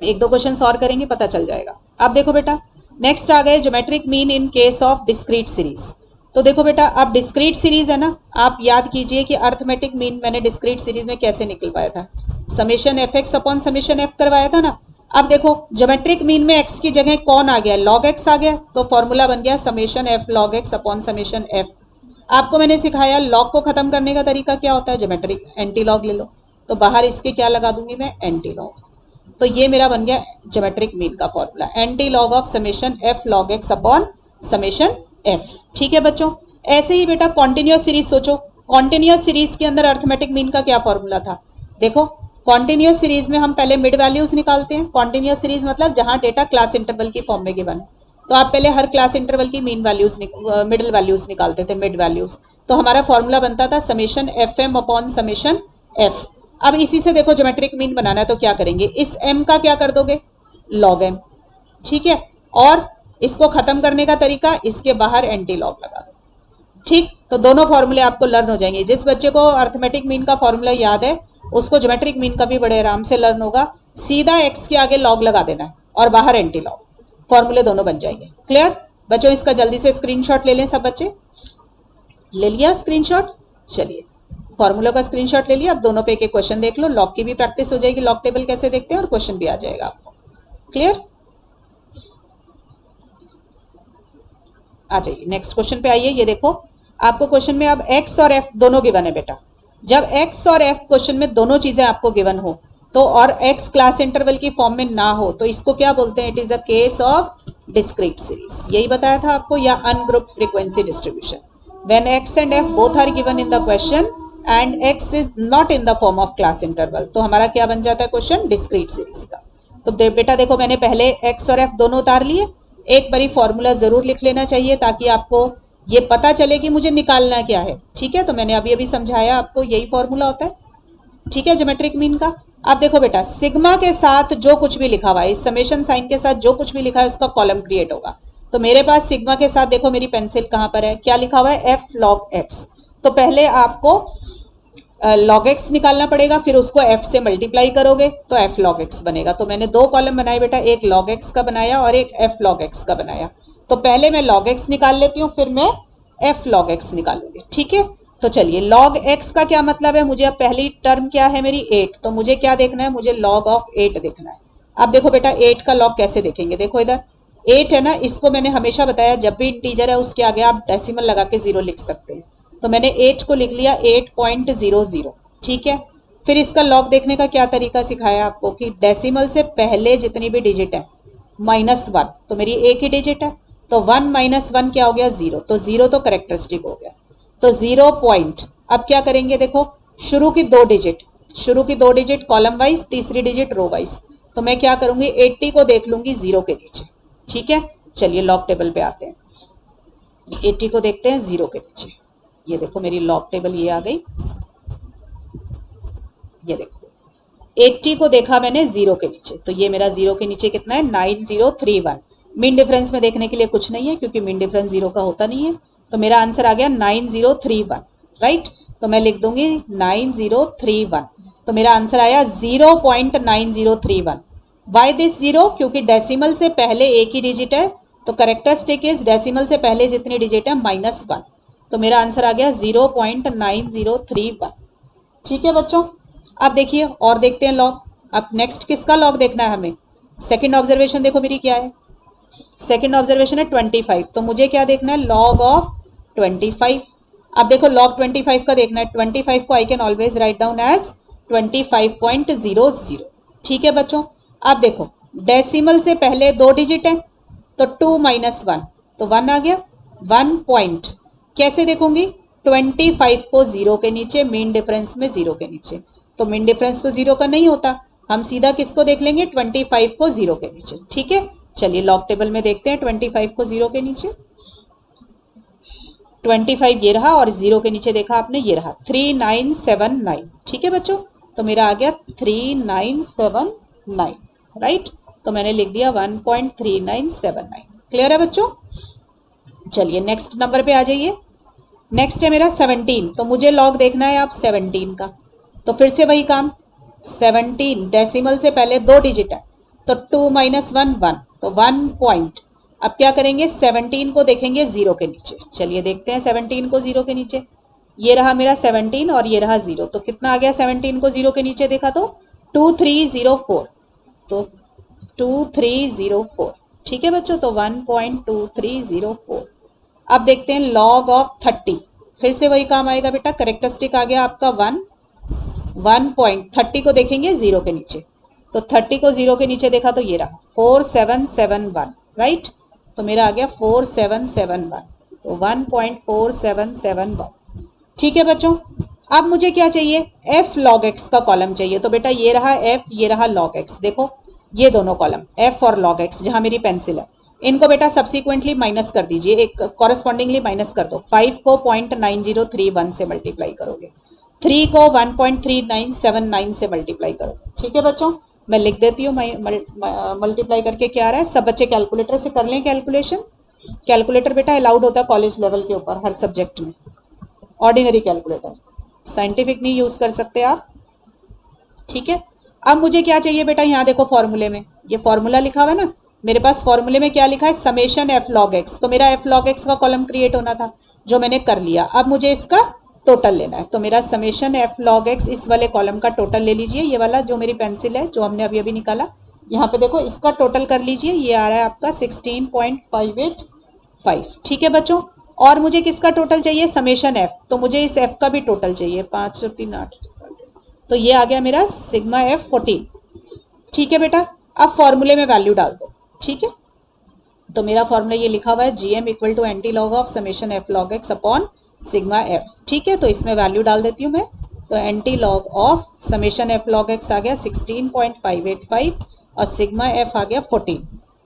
एक दो क्वेश्चन और करेंगे, पता चल जाएगा। अब देखो बेटा, नेक्स्ट आ गए geometric mean in case of discrete series. तो देखो बेटा, अब डिस्क्रीट सीरीज है ना, आप याद कीजिए कि अर्थमेटिक मीन मैंने डिस्क्रीट सीरीज में कैसे निकलवाया था, summation F x upon summation F करवाया था ना। अब देखो ज्योमेट्रिक मीन में एक्स की जगह कौन आ गया, लॉग एक्स आ गया, तो फॉर्मूला बन गया summation F log X upon summation F. आपको मैंने सिखाया लॉग को खत्म करने का तरीका क्या होता है, ज्योमेट्रिक एंटी लॉग ले लो, तो बाहर इसके क्या लगा दूंगी मैं, एंटी लॉग। तो ये मेरा बन गया ज्योमेट्रिक मीन का formula, anti log of summation F log X upon summation F. ठीक है बच्चों, ऐसे ही बेटा कॉन्टिन्यूअस सीरीज सोचो, कॉन्टिन्यूअस सीरीज के अंदर अर्थमेटिक मीन का क्या फॉर्मूला था। देखो कॉन्टिन्यूअस सीरीज में हम पहले मिड वैल्यूज निकालते हैं। कॉन्टिन्यूअस सीरीज मतलब जहां डेटा क्लास इंटरवल की फॉर्म में गिवन है, तो आप पहले हर क्लास इंटरवल की मीन वैल्यूज मिडिल वैल्यूज निकालते थे, मिड वैल्यूज। तो हमारा फॉर्मूला बनता था summation F M upon summation F. अब इसी से देखो ज्योमेट्रिक मीन बनाना है तो क्या करेंगे, इस m का क्या कर दोगे, log m। ठीक है, और इसको खत्म करने का तरीका, इसके बाहर एंटी लॉग लगा दो। ठीक, तो दोनों फॉर्मूले आपको लर्न हो जाएंगे। जिस बच्चे को अर्थमेटिक मीन का फॉर्मूला याद है उसको ज्योमेट्रिक मीन का भी बड़े आराम से लर्न होगा। सीधा x के आगे log लगा देना है और बाहर एंटी लॉग, फॉर्मूले दोनों बन जाएंगे। क्लियर बच्चों, इसका जल्दी से स्क्रीनशॉट ले लें सब बच्चे। ले लिया स्क्रीनशॉट, चलिए फॉर्मूला का स्क्रीनशॉट ले लिया। अब दोनों पे एक एक क्वेश्चन देख लो, लॉग की भी प्रैक्टिस हो जाएगी, लॉग टेबल कैसे देखते हैं, और क्वेश्चन भी आ जाएगा आपको। क्लियर, आ जाइए नेक्स्ट क्वेश्चन पे आइए। ये देखो आपको क्वेश्चन में अब x और f दोनों गिवन है बेटा। जब x और f क्वेश्चन में दोनों चीजें आपको गिवन हो तो, और x क्लास इंटरवल की फॉर्म में ना हो, तो इसको क्या बोलते हैं, it is a case of discrete series. यही बताया था आपको, या ungrouped frequency distribution. When x and f both are given in the question and x is not in the form of class interval, तो हमारा क्या बन जाता है क्वेश्चन, डिस्क्रीट सीरीज का। तो बेटा देखो मैंने पहले x और f दोनों उतार लिए। एक बारी फॉर्मूला जरूर लिख लेना चाहिए ताकि आपको ये पता चले कि मुझे निकालना क्या है। ठीक है, तो मैंने अभी अभी समझाया आपको, यही फॉर्मूला होता है। ठीक है, ज्योमेट्रिक मीन का। अब देखो बेटा, सिग्मा के साथ जो कुछ भी लिखा हुआ है, इस समेशन साइन के साथ जो कुछ भी लिखा है उसका कॉलम क्रिएट होगा। तो मेरे पास सिग्मा के साथ देखो मेरी पेंसिल कहां पर है, क्या लिखा हुआ है, एफ लॉग एक्स। तो पहले आपको लॉग एक्स निकालना पड़ेगा, फिर उसको f से मल्टीप्लाई करोगे तो f लॉग एक्स बनेगा। तो मैंने दो कॉलम बनाए बेटा, एक लॉग एक्स का बनाया और एक f लॉग एक्स का बनाया। तो पहले मैं लॉग एक्स निकाल लेती हूँ, फिर मैं f लॉग एक्स निकालूंगी। ठीक है, तो चलिए लॉग एक्स का क्या मतलब है, मुझे अब पहली टर्म क्या है मेरी 8, तो मुझे क्या देखना है, मुझे लॉग ऑफ 8 देखना है। अब देखो बेटा 8 का लॉग कैसे देखेंगे, देखो इधर 8 है ना, इसको मैंने हमेशा बताया जब भी इंटीजर है उसके आगे आप डेसिमल लगा के 0 लिख सकते हैं। तो मैंने 8 को लिख लिया 8.00। ठीक है, फिर इसका लॉग देखने का क्या तरीका सिखाया आपको कि डेसिमल से पहले जितनी भी डिजिट है -1, तो मेरी एक ही डिजिट है, तो 1 - 1 क्या हो गया, 0। तो 0 तो करेक्टरिस्टिक हो गया, तो 0 पॉइंट। अब क्या करेंगे, देखो शुरू की दो डिजिट कॉलम वाइज, तीसरी डिजिट रो वाइज। तो मैं क्या करूंगी, 80 को देख लूंगी 0 के नीचे। ठीक है, चलिए लॉग टेबल पे आते हैं, 80 को देखते हैं 0 के नीचे। ये देखो मेरी लॉग टेबल ये आ गई, ये देखो 80 को देखा मैंने 0 के नीचे, तो ये मेरा 0 के नीचे कितना है, 9031। मीन डिफरेंस में देखने के लिए कुछ नहीं है क्योंकि मीन डिफरेंस 0 का होता नहीं है, तो मेरा आंसर आ गया 9031। राइट, तो मैं लिख दूंगी 9031, तो मेरा आंसर आया 0.9031। वाई दिस 0, क्योंकि डेसिमल से पहले एक ही डिजिट है, तो करेक्टरिस्टिक इज डेसिमल से पहले जितनी डिजिट है -1, तो मेरा आंसर आ गया 0.9031। ठीक है बच्चों, अब देखिए और देखते हैं लॉग। अब नेक्स्ट किसका लॉग देखना है हमें, सेकंड ऑब्जर्वेशन देखो मेरी क्या है, सेकंड ऑब्जर्वेशन है 25, तो मुझे क्या देखना है, लॉग ऑफ 25। अब देखो लॉग 25 का देखना है, 25 को I can always write down as 25.00। ठीक है बच्चों, अब देखो डेसिमल से पहले दो डिजिट है, तो 2 - 1, तो 1 आ गया। 1 पॉइंट कैसे देखूंगी, 25 को 0 के नीचे, मीन डिफरेंस में 0 के नीचे, तो मीन डिफरेंस तो 0 का नहीं होता, हम सीधा किसको देख लेंगे, 25 को 0 के नीचे। ठीक है, चलिए लॉग टेबल में देखते हैं 25 को 0 के नीचे। 25 ये रहा, और 0 के नीचे देखा आपने ये रहा 3979। ठीक है बच्चों, तो मेरा आ गया 3979, राइट। तो मैंने लिख दिया 1.3979। क्लियर है बच्चों। चलिए नेक्स्ट नंबर पे आ जाइए। नेक्स्ट है मेरा 17। तो मुझे लॉग देखना है आप 17 का, तो फिर से वही काम। 17 डेसिमल से पहले 2 डिजिट है, तो 2 माइनस 1 1, तो 1 पॉइंट। अब क्या करेंगे, 17 को देखेंगे 0 के नीचे। चलिए देखते हैं 17 को 0 के नीचे। ये रहा मेरा 17 और ये रहा 0, तो कितना आ गया 17 को 0 के नीचे देखा तो 2304, तो 2304। ठीक है बच्चों, तो 1.2304। अब देखते हैं लॉग ऑफ 30। फिर से वही काम आएगा बेटा, करेक्टरिस्टिक आ गया आपका 1.30 को देखेंगे 0 के नीचे, तो 30 को 0 के नीचे देखा तो ये रहा 4771, राइट। तो मेरा आ गया 4771, तो 1.4771। ठीक है बच्चों, अब मुझे क्या चाहिए, f log x का कॉलम चाहिए। तो बेटा ये रहा f, ये रहा log x। देखो ये दोनों कॉलम f और log x, जहां मेरी पेंसिल है, इनको बेटा सब्सिक्वेंटली माइनस कर दीजिए, एक कॉरेस्पॉन्डिंगली माइनस कर दो। 5 को 0.9031 से मल्टीप्लाई करोगे, 3 को 1.3979 से मल्टीप्लाई करोगे। ठीक है बच्चों, मैं लिख देती हूँ मल्टीप्लाई करके क्या आ रहा है। सब बच्चे कैलकुलेटर से कर लें कैलकुलेशन। कैलकुलेटर बेटा अलाउड होता है कॉलेज लेवल के ऊपर हर सब्जेक्ट में, ऑर्डिनरी कैलकुलेटर, साइंटिफिक नहीं यूज कर सकते आप। ठीक है, अब मुझे क्या चाहिए बेटा, यहाँ देखो फॉर्मूले में ये फॉर्मूला लिखा हुआ है ना, मेरे पास फॉर्मूले में क्या लिखा है, समेशन f log x। तो मेरा f log x का कॉलम क्रिएट होना था, जो मैंने कर लिया। अब मुझे इसका टोटल लेना है, तो मेरा समेशन f log x, इस वाले कॉलम का टोटल ले लीजिए। ये वाला जो मेरी पेंसिल है, जो हमने अभी अभी निकाला, यहाँ पे देखो इसका टोटल कर लीजिए। ये आ रहा है आपका 16.585। ठीक है बच्चों, और मुझे किसका टोटल चाहिए, समेशन f। तो मुझे इस f का भी टोटल चाहिए, 5 और 3 8, तो ये आ गया मेरा सिग्मा f 14। ठीक है बेटा, अब फॉर्मूले में वैल्यू डाल दो। ठीक है, तो मेरा फॉर्मूला ये लिखा हुआ है gm equal to anti log of summation f log x upon sigma f। ठीक है, तो इसमें वैल्यू डाल देती हूँ मैं। तो anti log of summation f log x आ गया 16.585 और सिग्मा f आ गया 14।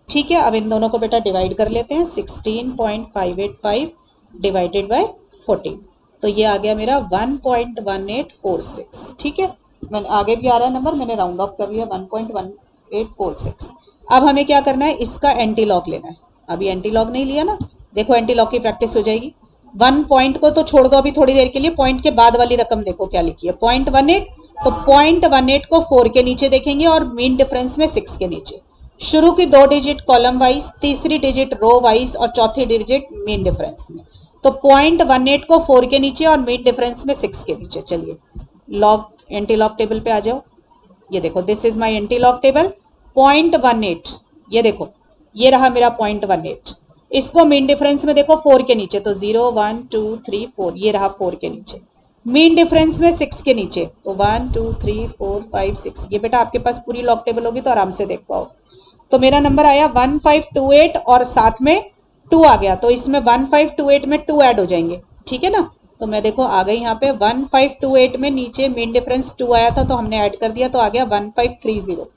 ठीक है, अब इन दोनों को बेटा डिवाइड कर लेते हैं, 16.585 डिवाइडेड बाय 14, तो ये आ गया मेरा 1.1846। ठीक है, मैंने आगे भी आ रहा है नंबर, मैंने राउंड ऑफ कर लिया 1.1846। अब हमें क्या करना है, इसका एंटी लॉग लेना है। अभी एंटी लॉग नहीं लिया ना, देखो एंटी लॉग की प्रैक्टिस हो जाएगी। 1 पॉइंट को तो छोड़ दो अभी थोड़ी देर के लिए, पॉइंट के बाद वाली रकम देखो क्या लिखी है, 0.18। तो 0.18 को 4 के नीचे देखेंगे और मीन डिफरेंस में 6 के नीचे। शुरू की 2 डिजिट कॉलम वाइज, तीसरी डिजिट रो वाइज और चौथी डिजिट मीन डिफरेंस में। तो 0.18 को 4 के नीचे और मीन डिफरेंस में 6 के नीचे। चलिए लॉग, एंटी लॉग टेबल पे आ जाओ। ये देखो this is my anti log table. 0.18, ये देखो ये रहा मेरा 0.18। इसको मीन डिफरेंस में देखो 4 के नीचे, तो 0 1 2 3 4, ये रहा 4 के नीचे। मीन डिफरेंस में 6 के नीचे, तो 1 2 3 4 5 6। ये बेटा आपके पास पूरी लॉग टेबल होगी तो आराम से देख पाओ। तो मेरा नंबर आया 1528 और साथ में 2 आ गया, तो इसमें 1528 में 2 ऐड हो जाएंगे। ठीक है ना, तो मैं देखो आ गई यहाँ पे 1528 में नीचे मीन डिफरेंस 2 आया था तो हमने ऐड कर दिया, तो आ गया 1530,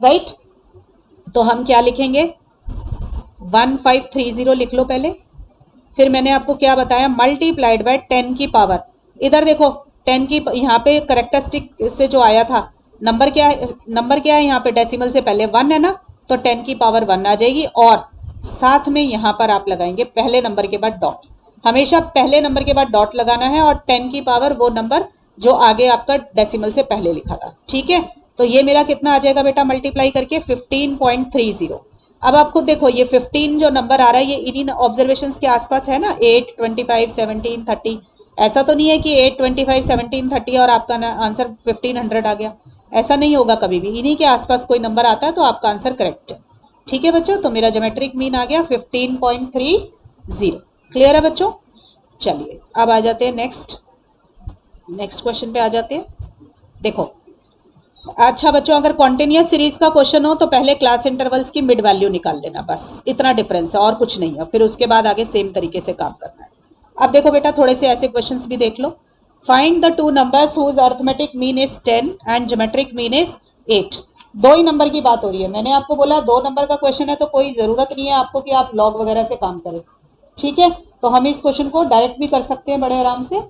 राइट। तो हम क्या लिखेंगे, 1530 लिख लो पहले। फिर मैंने आपको क्या बताया, मल्टीप्लाइड बाय 10 की पावर। इधर देखो 10 की, यहाँ पे करेक्टरिस्टिक से जो आया था नंबर क्या है, नंबर क्या है यहाँ पे डेसिमल से पहले 1 है ना, तो 10 की पावर 1 आ जाएगी। और साथ में यहाँ पर आप लगाएंगे पहले नंबर के बाद डॉट। हमेशा पहले नंबर के बाद डॉट लगाना है, और 10 की पावर वो नंबर जो आगे आपका डेसिमल से पहले लिखा था। ठीक है, तो ये मेरा कितना आ जाएगा बेटा मल्टीप्लाई करके 15.30। अब आप खुद देखो ये 15 जो नंबर आ रहा है ये इन्हीं ऑब्जर्वेशंस के आसपास है ना, 8 25 17 30। ऐसा तो नहीं है कि 8 25 17 30 और आपका आंसर 1500 आ गया, ऐसा नहीं होगा कभी भी। इन्हीं के आसपास कोई नंबर आता है तो आपका आंसर करेक्ट है। ठीक है बच्चों, तो मेरा ज्योमेट्रिक मीन आ गया 15.30। क्लियर है बच्चों। चलिए अब आ जाते हैं नेक्स्ट क्वेश्चन पे आ जाते हैं। देखो अच्छा बच्चों, अगर कॉन्टिन्यूस सीरीज का क्वेश्चन हो तो पहले क्लास इंटरवल्स की मिड वैल्यू निकाल लेना, बस इतना डिफरेंस है और कुछ नहीं है। फिर उसके बाद आगे सेम तरीके से काम करना है। अब देखो बेटा थोड़े से ऐसे क्वेश्चंस भी देख लो। Find the 2 numbers whose arithmetic mean is 10 and geometric mean is 8। 2 ही नंबर की बात हो रही है। मैंने आपको बोला 2 नंबर का क्वेश्चन है तो कोई जरूरत नहीं है आपको कि आप लॉग वगैरह से काम करें। ठीक है, तो हम इस क्वेश्चन को डायरेक्ट भी कर सकते हैं बड़े आराम से।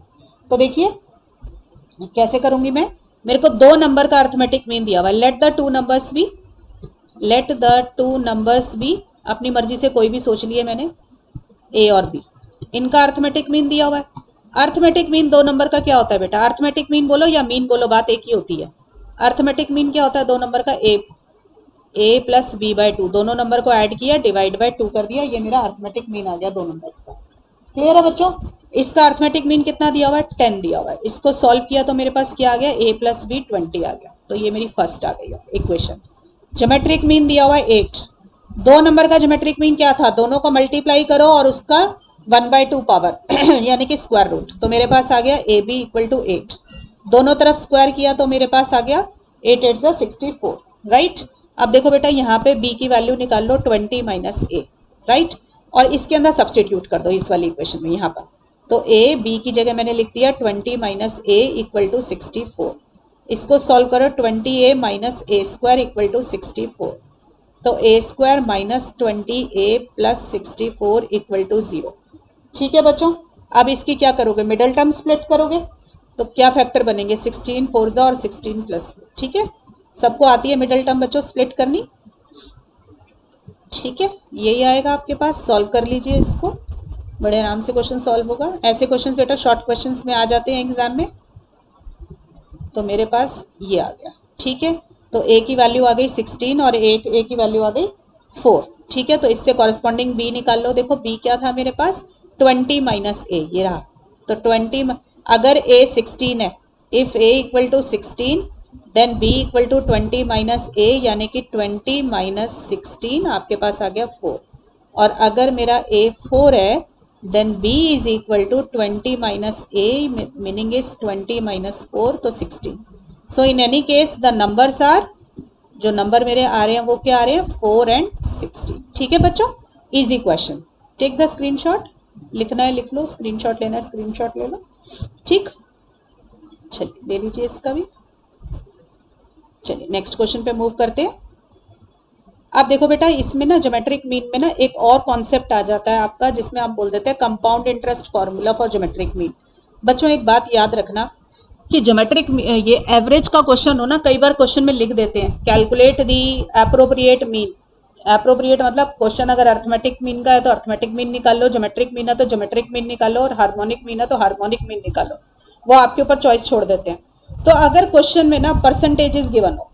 तो देखिए कैसे करूंगी मैं, मेरे को दो नंबर का अर्थमेटिक मीन दिया हुआ है, let the two numbers be, अपनी मर्जी से कोई भी सोच लिए मैंने, ए और बी, इनका अर्थमेटिक मीन दिया हुआ है। अर्थमेटिक मीन दो नंबर का क्या होता है बेटा, अर्थमेटिक मीन बोलो या मीन बोलो, बात एक ही होती है। अर्थमेटिक मीन क्या होता है दो नंबर का, ए प्लस बी बाय टू, दोनों नंबर को ऐड किया, डिवाइड बाय टू कर दिया, ये मेरा अर्थमेटिक मीन आ गया दो नंबर्स का। क्लियर है बच्चों, इसका अर्थमेटिक मीन कितना दिया हुआ है, 10 दिया हुआ है। इसको सॉल्व किया तो मेरे पास क्या आ गया, a प्लस बी 20 आ गया, तो ये मेरी फर्स्ट आ गई इक्वेशन। ज्योमेट्रिक मीन दिया हुआ है 8, दो नंबर का ज्योमेट्रिक मीन क्या था, दोनों को मल्टीप्लाई करो और उसका 1/2 पावर यानी कि स्क्वायर रूट, तो मेरे पास आ गया ए बी इक्वल टू 8, दोनों तरफ स्क्वायर किया तो मेरे पास आ गया 8 8 64, राइट। अब देखो बेटा यहाँ पे b की वैल्यू निकाल लो 20 माइनस ए, राइट, और इसके अंदर सब्सटीट्यूट कर दो इस वाली इक्वेशन में यहाँ पर, तो a b की जगह मैंने लिख दिया 20 माइनस ए इक्वल टू 64, इसको सॉल्व करो 20a minus A square equal to 64, तो a square minus 20a plus 64 equal to 0। ठीक है बच्चों, अब इसकी क्या करोगे, मिडल टर्म स्प्लिट करोगे, तो क्या फैक्टर बनेंगे, 16 4 और 16 प्लस 4, ठीक है, सबको आती है मिडल टर्म बच्चों स्प्लिट करनी, ठीक है, यही आएगा आपके पास, सॉल्व कर लीजिए इसको, बड़े आराम से क्वेश्चन सॉल्व होगा। ऐसे क्वेश्चंस बेटा शॉर्ट क्वेश्चंस में आ जाते हैं एग्जाम में, तो मेरे पास ये आ गया, ठीक है, तो a की वैल्यू आ गई 16 और a की वैल्यू आ गई 4, ठीक है, तो इससे कॉरेस्पॉन्डिंग b निकाल लो, देखो b क्या था मेरे पास 20 माइनस ए, ये रहा, तो 20 अगर a 16 है, if a equal to 16 then b equal to 20 minus a, यानी कि 20 माइनस 16 आपके पास आ गया 4, और अगर मेरा a 4 है then b is equal to 20 minus a, meaning is 20 minus 4, तो 16। So in any case the numbers are, जो नंबर मेरे आ रहे हैं वो क्या आ रहे हैं 4 एंड 16, ठीक है बच्चों, easy question. Take the screenshot, लिखना है लिख लो, स्क्रीनशॉट लेना है स्क्रीनशॉट ले लो, ठीक, चलिए ले लीजिए इसका भी। चलिए नेक्स्ट क्वेश्चन पे मूव करते हैं। अब देखो बेटा इसमें ना ज्योमेट्रिक मीन में ना एक और कॉन्सेप्ट आ जाता है आपका, जिसमें आप बोल देते हैं compound interest formula for geometric mean. बच्चों एक बात याद रखना कि ज्योमेट्रिक ये एवरेज का क्वेश्चन हो ना, कई बार क्वेश्चन में लिख देते हैं calculate the appropriate mean, appropriate मतलब क्वेश्चन अगर अर्थमेटिक मीन का है तो अर्थमेटिक मीन निकाल लो, ज्योमेट्रिक मीन है तो ज्योमेट्रिक मीन निकालो, और हार्मोनिक मीन है तो हार्मोनिक मीन निकालो, वो आपके ऊपर चॉइस छोड़ देते हैं। तो अगर क्वेश्चन में ना परसेंटेजेस गिवन हो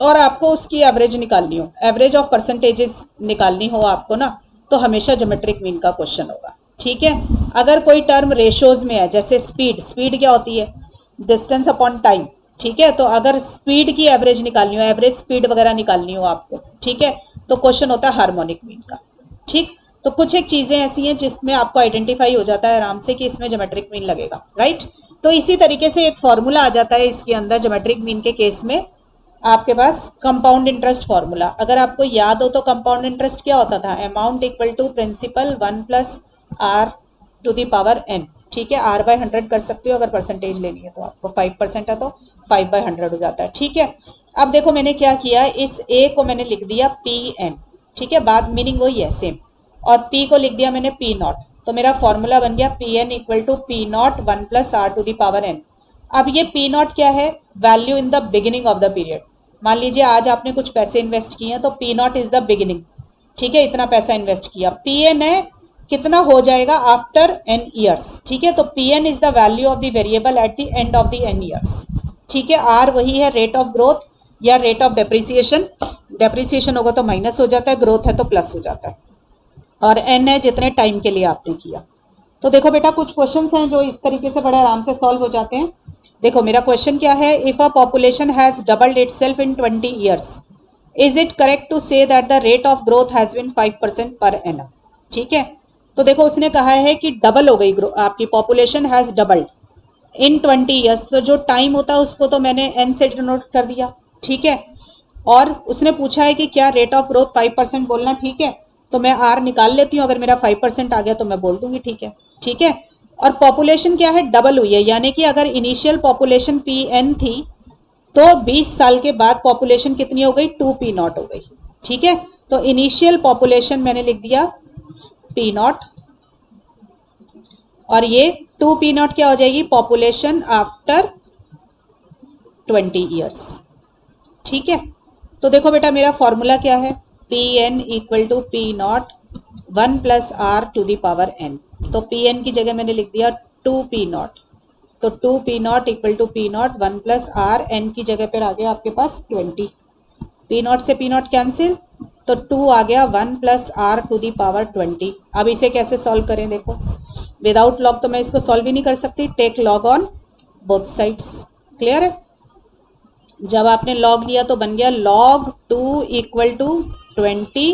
और आपको उसकी एवरेज निकालनी हो, एवरेज ऑफ परसेंटेजेस निकालनी हो आपको ना, तो हमेशा ज्योमेट्रिक मीन का क्वेश्चन होगा, ठीक है। अगर कोई टर्म रेशोज में है, जैसे स्पीड, स्पीड क्या होती है डिस्टेंस अपॉन टाइम, ठीक है, तो अगर स्पीड की एवरेज निकालनी हो, एवरेज स्पीड वगैरह निकालनी हो आपको, ठीक है, तो क्वेश्चन होता है हार्मोनिक मीन का, ठीक। तो कुछ एक चीजें ऐसी हैं जिसमें आपको आइडेंटिफाई हो जाता है आराम से कि इसमें ज्योमेट्रिक मीन लगेगा, राइट। तो इसी तरीके से एक फॉर्मूला आ जाता है इसके अंदर ज्योमेट्रिक मीन के केस में, आपके पास कंपाउंड इंटरेस्ट फॉर्मूला। अगर आपको याद हो तो कंपाउंड इंटरेस्ट क्या होता था, amount equal to principal 1 plus are to the power N, ठीक है, r बाय 100 कर सकते हो अगर परसेंटेज लेनी है तो, आपको 5% है तो 5 बाय 100 हो जाता है, ठीक है। अब देखो मैंने क्या किया, इस a को मैंने लिख दिया पी एन, ठीक है, बात मीनिंग वही है सेम, और p को लिख दिया मैंने पी नॉट, तो मेरा फॉर्मूला बन गया P N equal to P not 1 plus are to the power N. अब ये पी नॉट क्या है, value in the beginning of the period. मान लीजिए आज आपने कुछ पैसे इन्वेस्ट किए हैं तो P not is the beginning, ठीक है, इतना पैसा इन्वेस्ट किया। पी एन है कितना हो जाएगा आफ्टर एन ईयर्स, ठीक है, तो P N is the value of the variable at the end of the N years, ठीक है। आर वही है रेट ऑफ ग्रोथ या रेट ऑफ डेप्रिसिएशन, डेप्रिसिएशन होगा तो माइनस हो जाता है, ग्रोथ है तो प्लस हो जाता है, और एन है जितने टाइम के लिए आपने किया। तो देखो बेटा कुछ क्वेश्चंस हैं जो इस तरीके से बड़े आराम से सॉल्व हो जाते हैं। देखो मेरा क्वेश्चन क्या है, if a population has doubled itself in 20 years, is it correct to say that the rate of growth has been 5% per annum, ठीक है। तो देखो उसने कहा है कि डबल हो गई आपकी population has doubled in 20 years, तो जो टाइम होता है उसको तो मैंने एन से डिनोट कर दिया, ठीक है, और उसने पूछा है कि क्या रेट ऑफ ग्रोथ 5% बोलना ठीक है, तो मैं आर निकाल लेती हूँ, अगर मेरा 5% आ गया तो मैं बोल दूंगी ठीक है, ठीक है। और पॉपुलेशन क्या है, डबल हुई है, यानी कि अगर इनिशियल पॉपुलेशन पी एन थी तो 20 साल के बाद पॉपुलेशन कितनी हो गई, 2 पी नॉट हो गई, ठीक है। तो इनिशियल पॉपुलेशन मैंने लिख दिया पी नॉट, और ये 2p0 क्या हो जाएगी, पॉपुलेशन आफ्टर 20 ईयर्स। ठीक है, तो देखो बेटा मेरा फॉर्मूला क्या है, pn equal to p0 1 plus are to the power n। तो pn की जगह मैंने लिख दिया 2p0, तो 2p0 equal to p0 1 plus r, n की जगह पर आ गया आपके पास 20, p0 से p0 कैंसिल, तो 2 आ गया 1 plus are to the power 20। अब इसे कैसे सॉल्व करें, देखो विदाउट लॉग तो मैं इसको सॉल्व ही नहीं कर सकती, take log on both sides. Clear है, जब आपने लॉग लिया तो बन गया log 2 equal to 20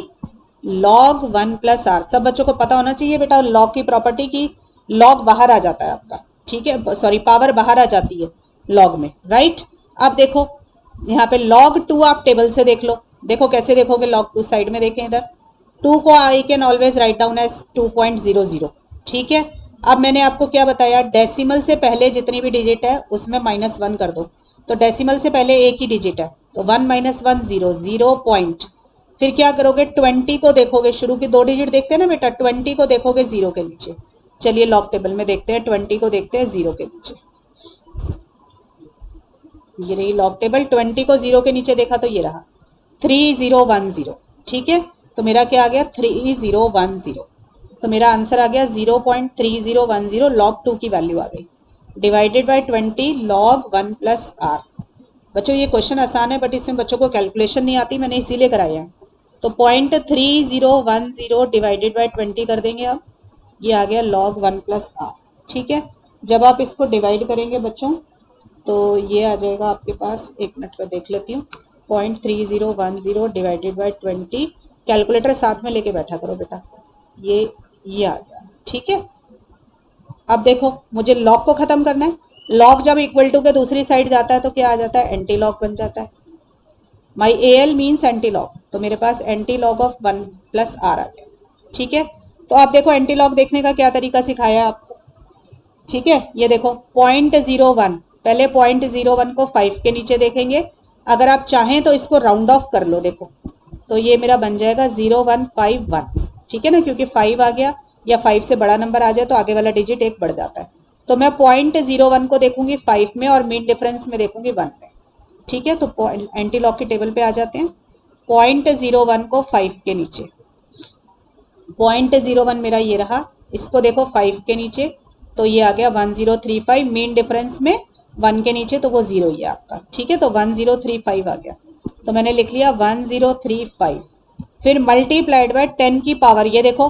log 1 plus r. सब बच्चों को पता होना चाहिए बेटा लॉग की प्रॉपर्टी की, लॉग बाहर आ जाता है आपका, ठीक है, सॉरी पावर बाहर आ जाती है लॉग में, राइट। अब देखो यहाँ पे log 2 आप टेबल से देख लो, देखो कैसे देखोगे, log 2 साइड में देखें इधर, 2 को I can always write down as 2.00। ठीक है, अब मैंने आपको क्या बताया, डेसिमल से पहले जितनी भी डिजिट है उसमें -1 कर दो, तो डेसिमल से पहले एक ही डिजिट है, तो 1 - 1 0, 0 पॉइंट, फिर क्या करोगे 20 को देखोगे, शुरू की 2 डिजिट देखते हैं ना बेटा, 20 को देखोगे 0 के नीचे। चलिए लॉग टेबल में देखते हैं, 20 को देखते हैं 0 के नीचे, ये रही लॉग टेबल, 20 को 0 के नीचे देखा तो ये रहा 3010। ठीक है, तो मेरा क्या आ गया 3010, तो मेरा आंसर आ गया 0.3010, log 2 की वैल्यू आ गई, divided by 20 log 1 plus r. बच्चों ये क्वेश्चन आसान है बट इसमें बच्चों को कैलकुलेशन नहीं आती, मैंने इसीलिए कराया है। तो 0.3010 डिवाइडेड बाय 20 कर देंगे, अब ये आ गया log 1 प्लस आर। ठीक है, जब आप इसको डिवाइड करेंगे बच्चों तो ये आ जाएगा आपके पास, एक मिनट पर देख लेती हूँ, 0.3010 डिवाइडेड बाय 20, कैलकुलेटर साथ में लेके बैठा करो बेटा, ये आ गया। ठीक है, अब देखो मुझे लॉग को खत्म करना है, लॉग जब इक्वल टू के दूसरी साइड जाता है तो क्या आ जाता है, एंटी लॉग बन जाता है। My AL means anti log, तो मेरे पास anti log of 1 plus r आ गया। ठीक है, तो आप देखो एंटी लॉग देखने का क्या तरीका सिखाया आपको। ठीक है, ये देखो 0.01, पहले 0.01 को 5 के नीचे देखेंगे, अगर आप चाहें तो इसको राउंड ऑफ कर लो, देखो तो ये मेरा बन जाएगा 0151। ठीक है ना, क्योंकि 5 आ गया या 5 से बड़ा नंबर आ जाए तो आगे वाला डिजिट एक बढ़ जाता है, तो मैं 0.01 को देखूंगी 5 में और मीन डिफरेंस में देखूंगी 1 में। ठीक है, तो एंटी लॉग की टेबल पे आ जाते हैं, 0.01 को 5 के नीचे, 0.01 मेरा ये रहा, इसको देखो 5 के नीचे तो ये आ गया 1035, मीन डिफरेंस में 1 के नीचे तो वो 0 ही है आपका। ठीक है, तो 1035 आ गया, तो मैंने लिख लिया 1035, फिर मल्टीप्लाइड बाय 10 की पावर, ये देखो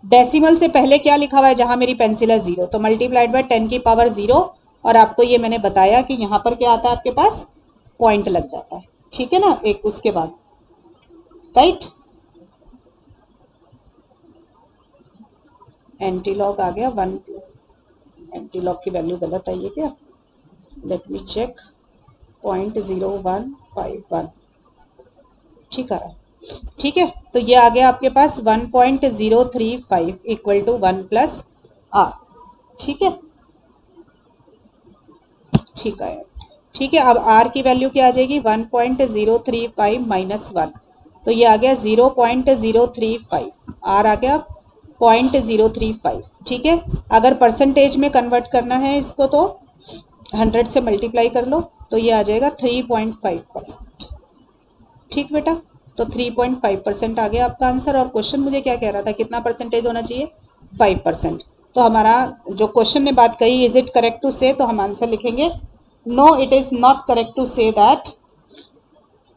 डेसिमल से पहले क्या लिखा हुआ है, जहां मेरी पेंसिल है 0, तो मल्टीप्लाइड बाय 10 की पावर 0, और आपको ये मैंने बताया कि यहाँ पर क्या आता है आपके पास, पॉइंट लग जाता है। ठीक है ना, एक उसके बाद, राइट, एंटी लॉग आ गया 1, एंटी लॉग की वैल्यू गलत आई है क्या, लेट मी चेक, 0.0151 ठीक आ रहा है। ठीक है, तो ये आ गया आपके पास 1.035 इक्वल टू 1 प्लस आर। ठीक है, ठीक है, ठीक है, अब आर की वैल्यू क्या आ जाएगी 1.035 माइनस 1, तो ये आ गया 0.035, आर आ गया 0.035। ठीक है, अगर परसेंटेज में कन्वर्ट करना है इसको तो 100 से मल्टीप्लाई कर लो, तो ये आ जाएगा 3.5%। ठीक बेटा, तो 3.5% आ गया आपका आंसर, और क्वेश्चन मुझे क्या कह रहा था, कितना परसेंटेज होना चाहिए, 5%। तो हमारा जो क्वेश्चन ने बात कही, इज इट करेक्ट टू से, तो हम आंसर लिखेंगे no it is not correct to say that,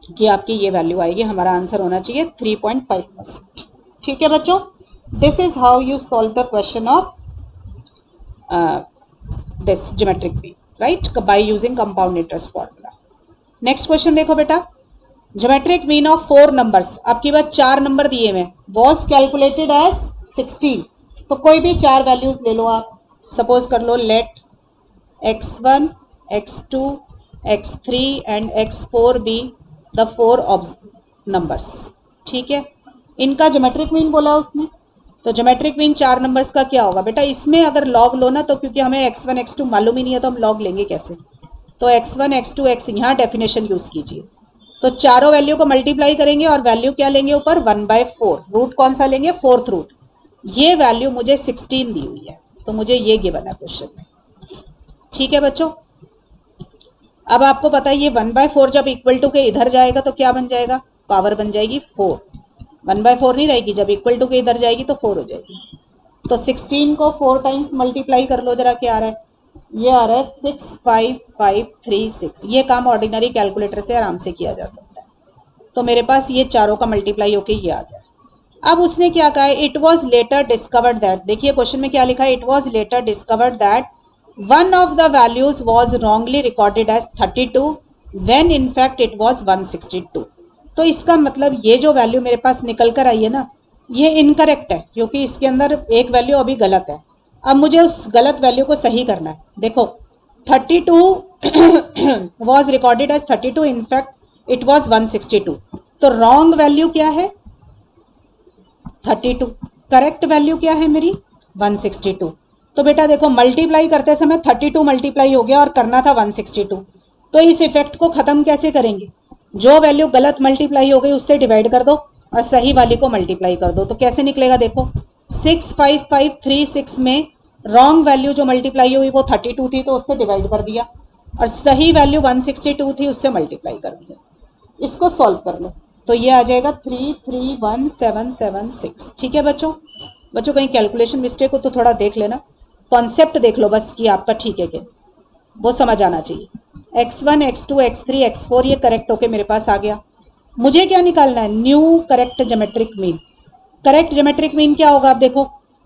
कि आपकी ये वैल्यू आएगी, हमारा आंसर होना चाहिए 3.5%। ठीक है बच्चों, this is how you solve the question of this geometric mean, right, by using compound interest formula. Next question देखो बेटा, ज्योमेट्रिक मीन ऑफ 4 नंबर्स, आपकी बात 4 नंबर दिए हुए, वॉज कैलकुलेटेड एज 16, तो कोई भी 4 वैल्यूज ले लो आप, सपोज कर लो let x1, x2, x3 and x4 be the 4 numbers. ठीक है, इनका ज्योमेट्रिक मीन बोला उसने, तो ज्योमेट्रिक मीन 4 नंबर्स का क्या होगा बेटा, इसमें अगर लॉग लो ना, तो क्योंकि हमें x1 x2 मालूम ही नहीं है तो हम लॉग लेंगे कैसे, तो x1 x2 x, यहाँ डेफिनेशन यूज कीजिए, तो चारों वैल्यू को मल्टीप्लाई करेंगे और वैल्यू क्या लेंगे ऊपर 1/4, रूट कौन सा लेंगे, 4th रूट, ये वैल्यू मुझे 16 दी हुई है। तो मुझे ये गिवन है क्वेश्चन में। ठीक है बच्चों, अब आपको पता है ये 1/4 जब इक्वल टू के इधर जाएगा तो क्या बन जाएगा, पावर बन जाएगी 4। 1/4 नहीं रहेगी, जब इक्वल टू के इधर जाएगी तो 4 हो जाएगी। तो 16 को 4 टाइम्स मल्टीप्लाई कर लो जरा, क्या आ रहा है, ये आ रहा है 65536। ये काम ऑर्डिनरी कैलकुलेटर से आराम से किया जा सकता है। तो मेरे पास ये चारों का मल्टीप्लाई होके ये आ गया। अब उसने क्या कहा है, it was later discovered that, देखिए क्वेश्चन में क्या लिखा है, it was later discovered that one of the values was wrongly recorded as 32 when in fact it was 162। तो इसका मतलब ये जो वैल्यू मेरे पास निकल कर आई है ना, ये इनकरेक्ट है, क्योंकि इसके अंदर एक वैल्यू अभी गलत है। अब मुझे उस गलत वैल्यू को सही करना है। देखो 32 was recorded as 32, in fact it was 162। तो रॉन्ग वैल्यू क्या है 32, करेक्ट वैल्यू क्या है मेरी 162। तो बेटा देखो मल्टीप्लाई करते समय 32 मल्टीप्लाई हो गया और करना था 162। तो इस इफेक्ट को खत्म कैसे करेंगे, जो वैल्यू गलत मल्टीप्लाई हो गई उससे डिवाइड कर दो और सही वाली को मल्टीप्लाई कर दो। तो कैसे निकलेगा, देखो 65536 में रॉन्ग वैल्यू जो मल्टीप्लाई हुई वो 32 थी, तो उससे डिवाइड कर दिया, और सही वैल्यू 162 थी, उससे मल्टीप्लाई कर दिया। इसको सॉल्व कर लो तो ये आ जाएगा 331776। ठीक है बच्चों, बच्चों कहीं कैलकुलेशन मिस्टेक हो तो थोड़ा देख लेना, कॉन्सेप्ट देख लो बस कि आपका ठीक है क्या, वो समझ आना चाहिए। x1 x2 x3 x4 ये करेक्ट होके मेरे पास आ गया। मुझे क्या निकालना है, new correct geometric mean. Correct geometric mean क्या होगा आप देखो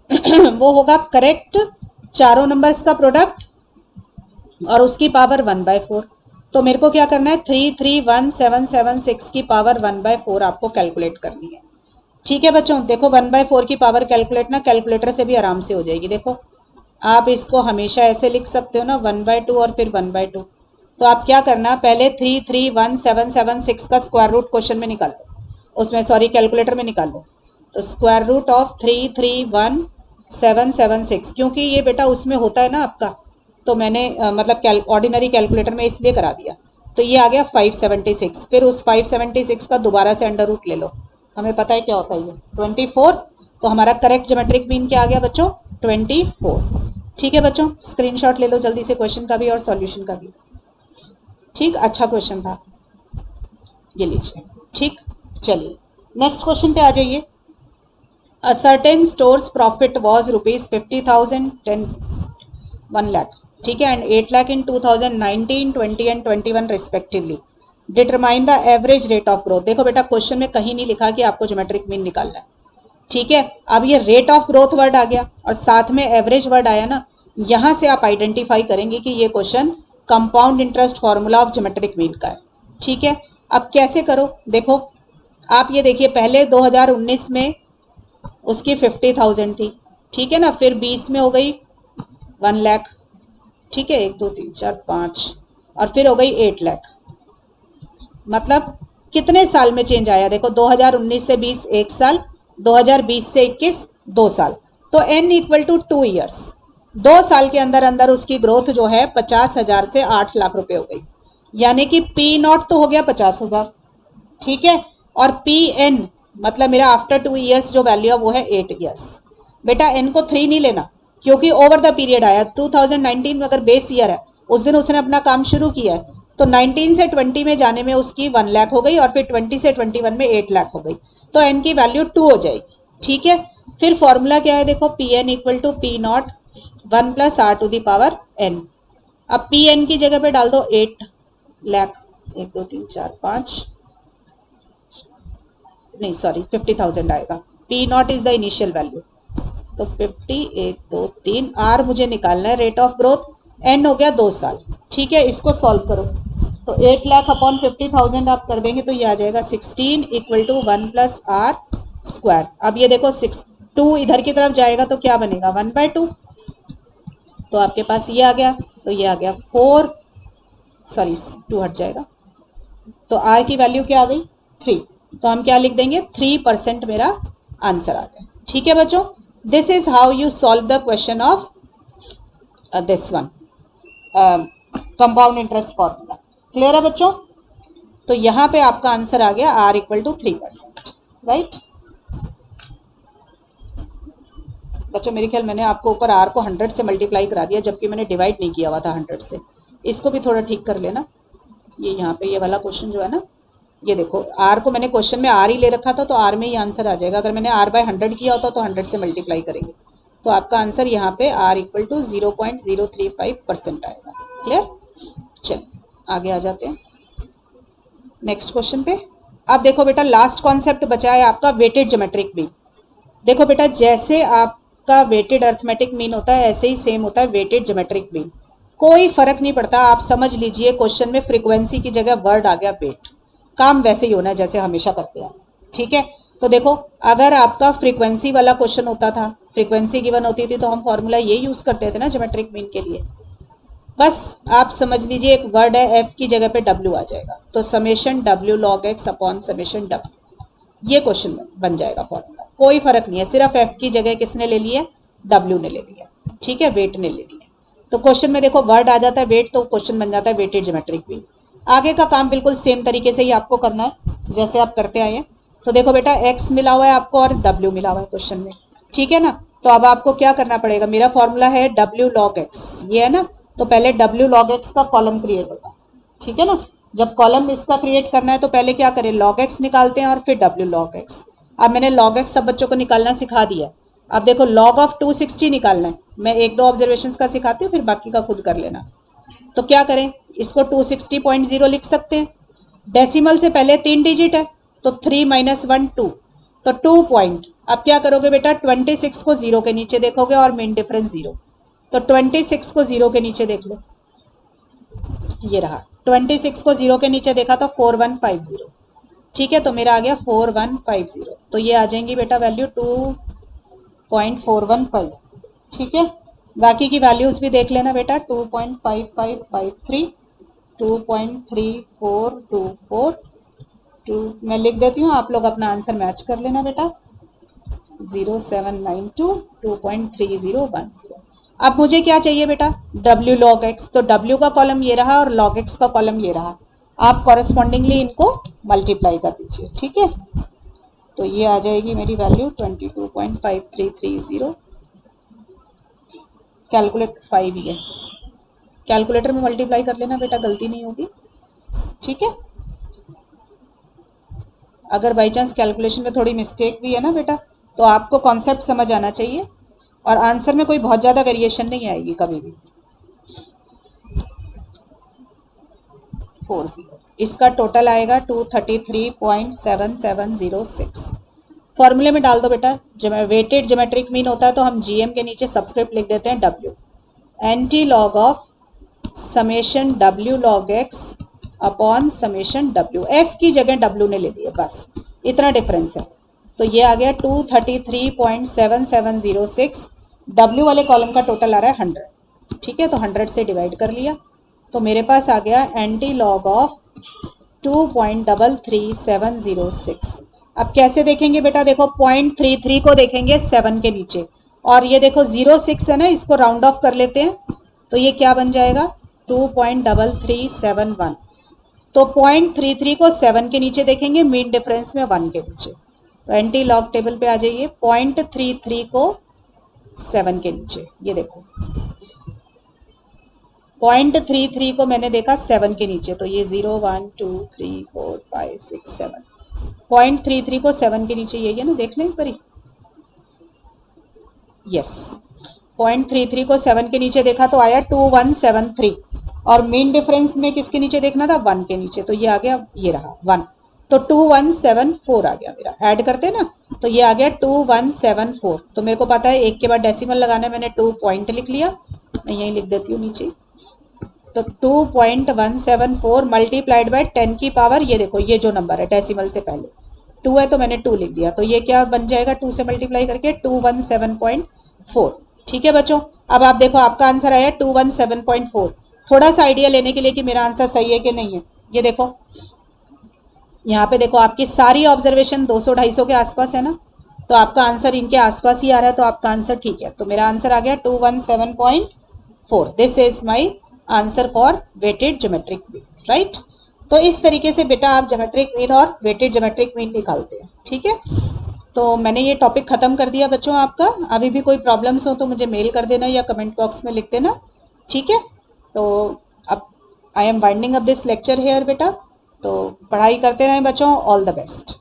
वो होगा करेक्ट चारों नंबर्स का प्रोडक्ट और उसकी पावर 1/4। तो मेरे को क्या करना है, 331776 की पावर 1/4 आपको कैलकुलेट करनी है। ठीक है बच्चों, देखो 1/4 की पावर कैलकुलेट ना कैलकुलेटर से भी आराम से हो जाएगी। देखो आप इसको हमेशा ऐसे लिख सकते हो ना, 1/2 और फिर 1/2। तो आप क्या करना, पहले 331776 का स्क्वायर रूट क्वेश्चन में निकालो, उसमें सॉरी कैलकुलेटर में निकालो। तो स्क्वायर रूट ऑफ 331776, क्योंकि ये बेटा उसमें होता है ना आपका, तो मैंने मतलब ऑर्डिनरी कैलकुलेटर में इसलिए करा दिया। तो ये आ गया 576। फिर उस 576 का दोबारा से अंडर रूट ले लो, हमें पता है क्या होता है ये 24। तो हमारा करेक्ट ज्योमेट्रिक मीन क्या आ गया बच्चों 24। ठीक है बच्चों, स्क्रीनशॉट ले लो जल्दी से क्वेश्चन का भी और सॉल्यूशन का भी। ठीक, अच्छा क्वेश्चन था, ये लीजिए। ठीक, चलिए नेक्स्ट क्वेश्चन पे आ जाइए। A certain stores profit was ₹50,000 10 1 lakh, ठीक है, and 8 lakh in 2019 20 and 21 respectively. Determine the average rate of growth. देखो बेटा क्वेश्चन में कहीं नहीं लिखा कि आपको ज्योमेट्रिक मीन निकालना है। ठीक है, अब ये रेट ऑफ ग्रोथ वर्ड आ गया और साथ में एवरेज वर्ड आया ना, यहां से आप आइडेंटिफाई करेंगे कि ये question compound interest formula of geometric mean का है। ठीक है, अब कैसे करो, देखो आप ये देखिए, पहले 2019 में उसकी 50,000 थी, ठीक है ना, फिर 20 में हो गई 1 लाख, ठीक है, 1 2 3 4 5, और फिर हो गई 8 लाख। मतलब कितने साल में चेंज आया, देखो 2019 से 20 1 साल, 2020 से 21 2 साल, तो n इक्वल टू 2 ईयर्स। 2 साल के अंदर अंदर उसकी ग्रोथ जो है 50,000 से 8 लाख रुपए हो गई, यानी कि P0 तो हो गया 50,000, ठीक है, और PN मतलब मेरा आफ्टर 2 ईयर्स जो वैल्यू है वो है 8 ईयर्स। बेटा n को 3 नहीं लेना, क्योंकि ओवर द पीरियड आया। 2019 में अगर बेस ईयर है, उस दिन उसने अपना काम शुरू किया है, तो 19 से 20 में जाने में उसकी 1 लाख हो गई और फिर 20 से 21 में 8 लाख हो गई, तो n की वैल्यू 2 हो जाएगी। ठीक है, फिर फॉर्मूला क्या है, देखो Pn equal to P0 1 plus R to the power n। अब Pn की जगह पे डाल दो 8 लाख, 1 2 3 4 5, नहीं सॉरी 50,000 आएगा। P0 is the initial value, तो 50 1 2 3 R मुझे निकालना है रेट ऑफ ग्रोथ, n हो गया 2 साल। ठीक है, इसको सॉल्व करो तो 8 लाख अपॉन 50,000 आप कर देंगे तो ये आ जाएगा 16 equal to 1 plus R square. अब ये देखो 2 इधर की तरफ जाएगा तो क्या बनेगा 1/2, तो आपके पास ये आ गया, तो ये आ गया 4 सॉरी 2 हट जाएगा, तो R की वैल्यू क्या आ गई 3, तो हम क्या लिख देंगे 3% मेरा आंसर आ गया। ठीक है बच्चों, this is how you solve the question of this one compound interest formula. Clear है बच्चों, तो यहां पे आपका आंसर आ गया R इक्वल टू 3%, राइट। बच्चों मेरे ख्याल मैंने आपको ऊपर आर को 100 से मल्टीप्लाई करा दिया, जबकि मैंने डिवाइड नहीं किया हुआ था 100 से। इसको भी थोड़ा ठीक कर लेना। ये यहाँ पे ये वाला क्वेश्चन जो है ना, ये देखो आर को मैंने क्वेश्चन में आर ही ले रखा था, तो आर में ही आंसर आ जाएगा। अगर मैंने आर बाय 100 किया होता तो 100 से मल्टीप्लाई करेंगे, तो आपका आंसर यहाँ पे आर इक्वल टू 0.035% आएगा। क्लियर? चलिए आगे आ जाते हैं नेक्स्ट क्वेश्चन पे। अब देखो बेटा लास्ट कॉन्सेप्ट बचा है आपका वेटेड ज्योमेट्रिक मीन। देखो बेटा जैसे आपका वेटेड अर्थमेटिक मीन होता है, ऐसे ही सेम होता है वेटेड ज्योमेट्रिक मीन। कोई फर्क नहीं पड़ता, आप समझ लीजिए क्वेश्चन में फ्रीक्वेंसी की जगह वर्ड आ गया वेट, काम वैसे ही होना है जैसे हमेशा करते हैं। ठीक है, तो देखो अगर आपका फ्रीक्वेंसी वाला क्वेश्चन होता था, फ्रीक्वेंसी गिवन होती थी, तो हम फॉर्मूला ये यूज करते थे ना ज्योमेट्रिक मीन के लिए। बस आप समझ लीजिए एक वर्ड है एफ की जगह पे डब्ल्यू आ जाएगा, तो summation W log X upon summation W, ये क्वेश्चन बन जाएगा फॉर्मूला। कोई फर्क नहीं है, सिर्फ एफ की जगह किसने ले लिया? डब्ल्यू ने ले लिया। ठीक है, वेट ने ले लिया। तो क्वेश्चन में देखो वर्ड आ जाता है वेट, तो क्वेश्चन बन जाता है वेटेड ज्योमेट्रिक मीन। आगे का काम बिल्कुल सेम तरीके से ही आपको करना है जैसे आप करते आए हैं। तो देखो बेटा एक्स मिला हुआ है आपको और डब्ल्यू मिला हुआ है क्वेश्चन में, ठीक है ना। तो अब आपको क्या करना पड़ेगा, मेरा फॉर्मूला है डब्ल्यू लॉग एक्स, ये है ना। तो पहले डब्ल्यू लॉग एक्स का कॉलम क्रिएट होगा, ठीक है ना। जब कॉलम इसका क्रिएट करना है तो पहले क्या करें, लॉग एक्स निकालते हैं और फिर डब्ल्यू लॉग एक्स। अब मैंने लॉग एक्स सब बच्चों को निकालना सिखा दिया। अब देखो लॉग ऑफ 260 निकालना है, मैं एक दो ऑब्जर्वेशंस का सिखाती हूँ, फिर बाकी का खुद कर लेना। तो क्या करें, इसको 260.0 लिख सकते हैं। डेसिमल से पहले 3 डिजिट है, तो 3 - 1 2, तो 2 पॉइंट। अब क्या करोगे बेटा, 26 को 0 के नीचे देखोगे और मीन डिफरेंस 0, तो 26 को 0 के नीचे देख लो, ये रहा 26 को 0 के नीचे देखा तो 4150, ठीक है। तो मेरा आ गया 4150, तो ये आ जाएंगी बेटा वैल्यू 2.415, ठीक है। बाकी की वैल्यूज भी देख लेना बेटा, 2.5553, 2.3424, मैं लिख देती हूँ, आप लोग अपना आंसर मैच कर लेना बेटा, 0792, 2.3010। अब मुझे क्या चाहिए बेटा, W log x, तो W का कॉलम ये रहा और log x का कॉलम ये रहा। आप कॉरेस्पॉन्डिंगली इनको मल्टीप्लाई कर दीजिए, ठीक है। तो ये आ जाएगी मेरी वैल्यू 22.5330। कैलकुलेटर 5 ही है, कैलकुलेटर में मल्टीप्लाई कर लेना बेटा, गलती नहीं होगी, ठीक है। अगर बाई चांस कैलकुलेशन में थोड़ी मिस्टेक भी है ना बेटा, तो आपको कॉन्सेप्ट समझ आना चाहिए और आंसर में कोई बहुत ज़्यादा वेरिएशन नहीं आएगी कभी भी। 40, इसका टोटल आएगा 233.7706। फॉर्मूले में डाल दो बेटा, जब वेटेड ज्योमेट्रिक मीन होता है तो हम जीएम के नीचे सबस्क्रिप्ट लिख देते हैं W, anti log of summation W log X upon summation W, F की जगह डब्ल्यू ने ले लिया, बस इतना डिफरेंस है। तो ये आ गया 233.7706, डब्ल्यू वाले कॉलम का टोटल आ रहा है 100, ठीक है। तो 100 से डिवाइड कर लिया, तो मेरे पास आ गया एंटी लॉग ऑफ 2.33706। अब कैसे देखेंगे बेटा, देखो 0.33 को देखेंगे 7 के नीचे, और ये देखो 06 है ना, इसको राउंड ऑफ कर लेते हैं, तो ये क्या बन जाएगा 2.3371। तो 0.33 को 7 के नीचे देखेंगे, मीन डिफरेंस में 1 के नीचे, तो एंटी लॉग टेबल पे आ जाइए, 0.33 को 7 के नीचे, ये देखो 0.33 को मैंने देखा 7 के नीचे, तो ये 0 1 2 3 4 5 6 7, 0.33 को 7 के नीचे यही है ना, देख लें पर ही, यस 0.33 को 7 के नीचे देखा तो आया 2173, और मीन डिफरेंस में किसके नीचे देखना था, 1 के नीचे, तो ये आ गया, ये रहा 1, तो 2174 आ गया मेरा। ऐड करते ना, तो ये आ गया 2174। तो मेरे को पता है एक के बाद डेसिमल लगाना है, मैंने 2 पॉइंट लिख लिया, मैं यही लिख देती हूँ नीचे। तो 2.174 मल्टीप्लाइड बाय 10 की पावर, ये देखो ये जो नंबर है डेसिमल से पहले 2 है तो मैंने 2 लिख दिया, तो ये क्या बन जाएगा 2 से मल्टीप्लाई करके 217.4, ठीक है बच्चों। अब आप देखो आपका आंसर आया 217.4। थोड़ा सा आइडिया लेने के लिए कि मेरा आंसर सही है कि नहीं है, ये देखो यहाँ पे देखो आपकी सारी ऑब्जर्वेशन 200-250 के आसपास है ना, तो आपका आंसर इनके आसपास ही आ रहा है, तो आपका आंसर ठीक है। तो मेरा आंसर आ गया 217.4। This is my answer for weighted geometric mean, right. तो इस तरीके से बेटा आप ज्योमेट्रिक मीन और वेटेड ज्योमेट्रिक मीन निकालते हैं, ठीक है। तो मैंने ये टॉपिक ख़त्म कर दिया बच्चों आपका। अभी भी कोई प्रॉब्लम्स हो तो मुझे मेल कर देना या कमेंट बॉक्स में लिख देना, ठीक है। तो अब I am winding up this lecture here बेटा। तो पढ़ाई करते रहें बच्चों, ऑल द बेस्ट।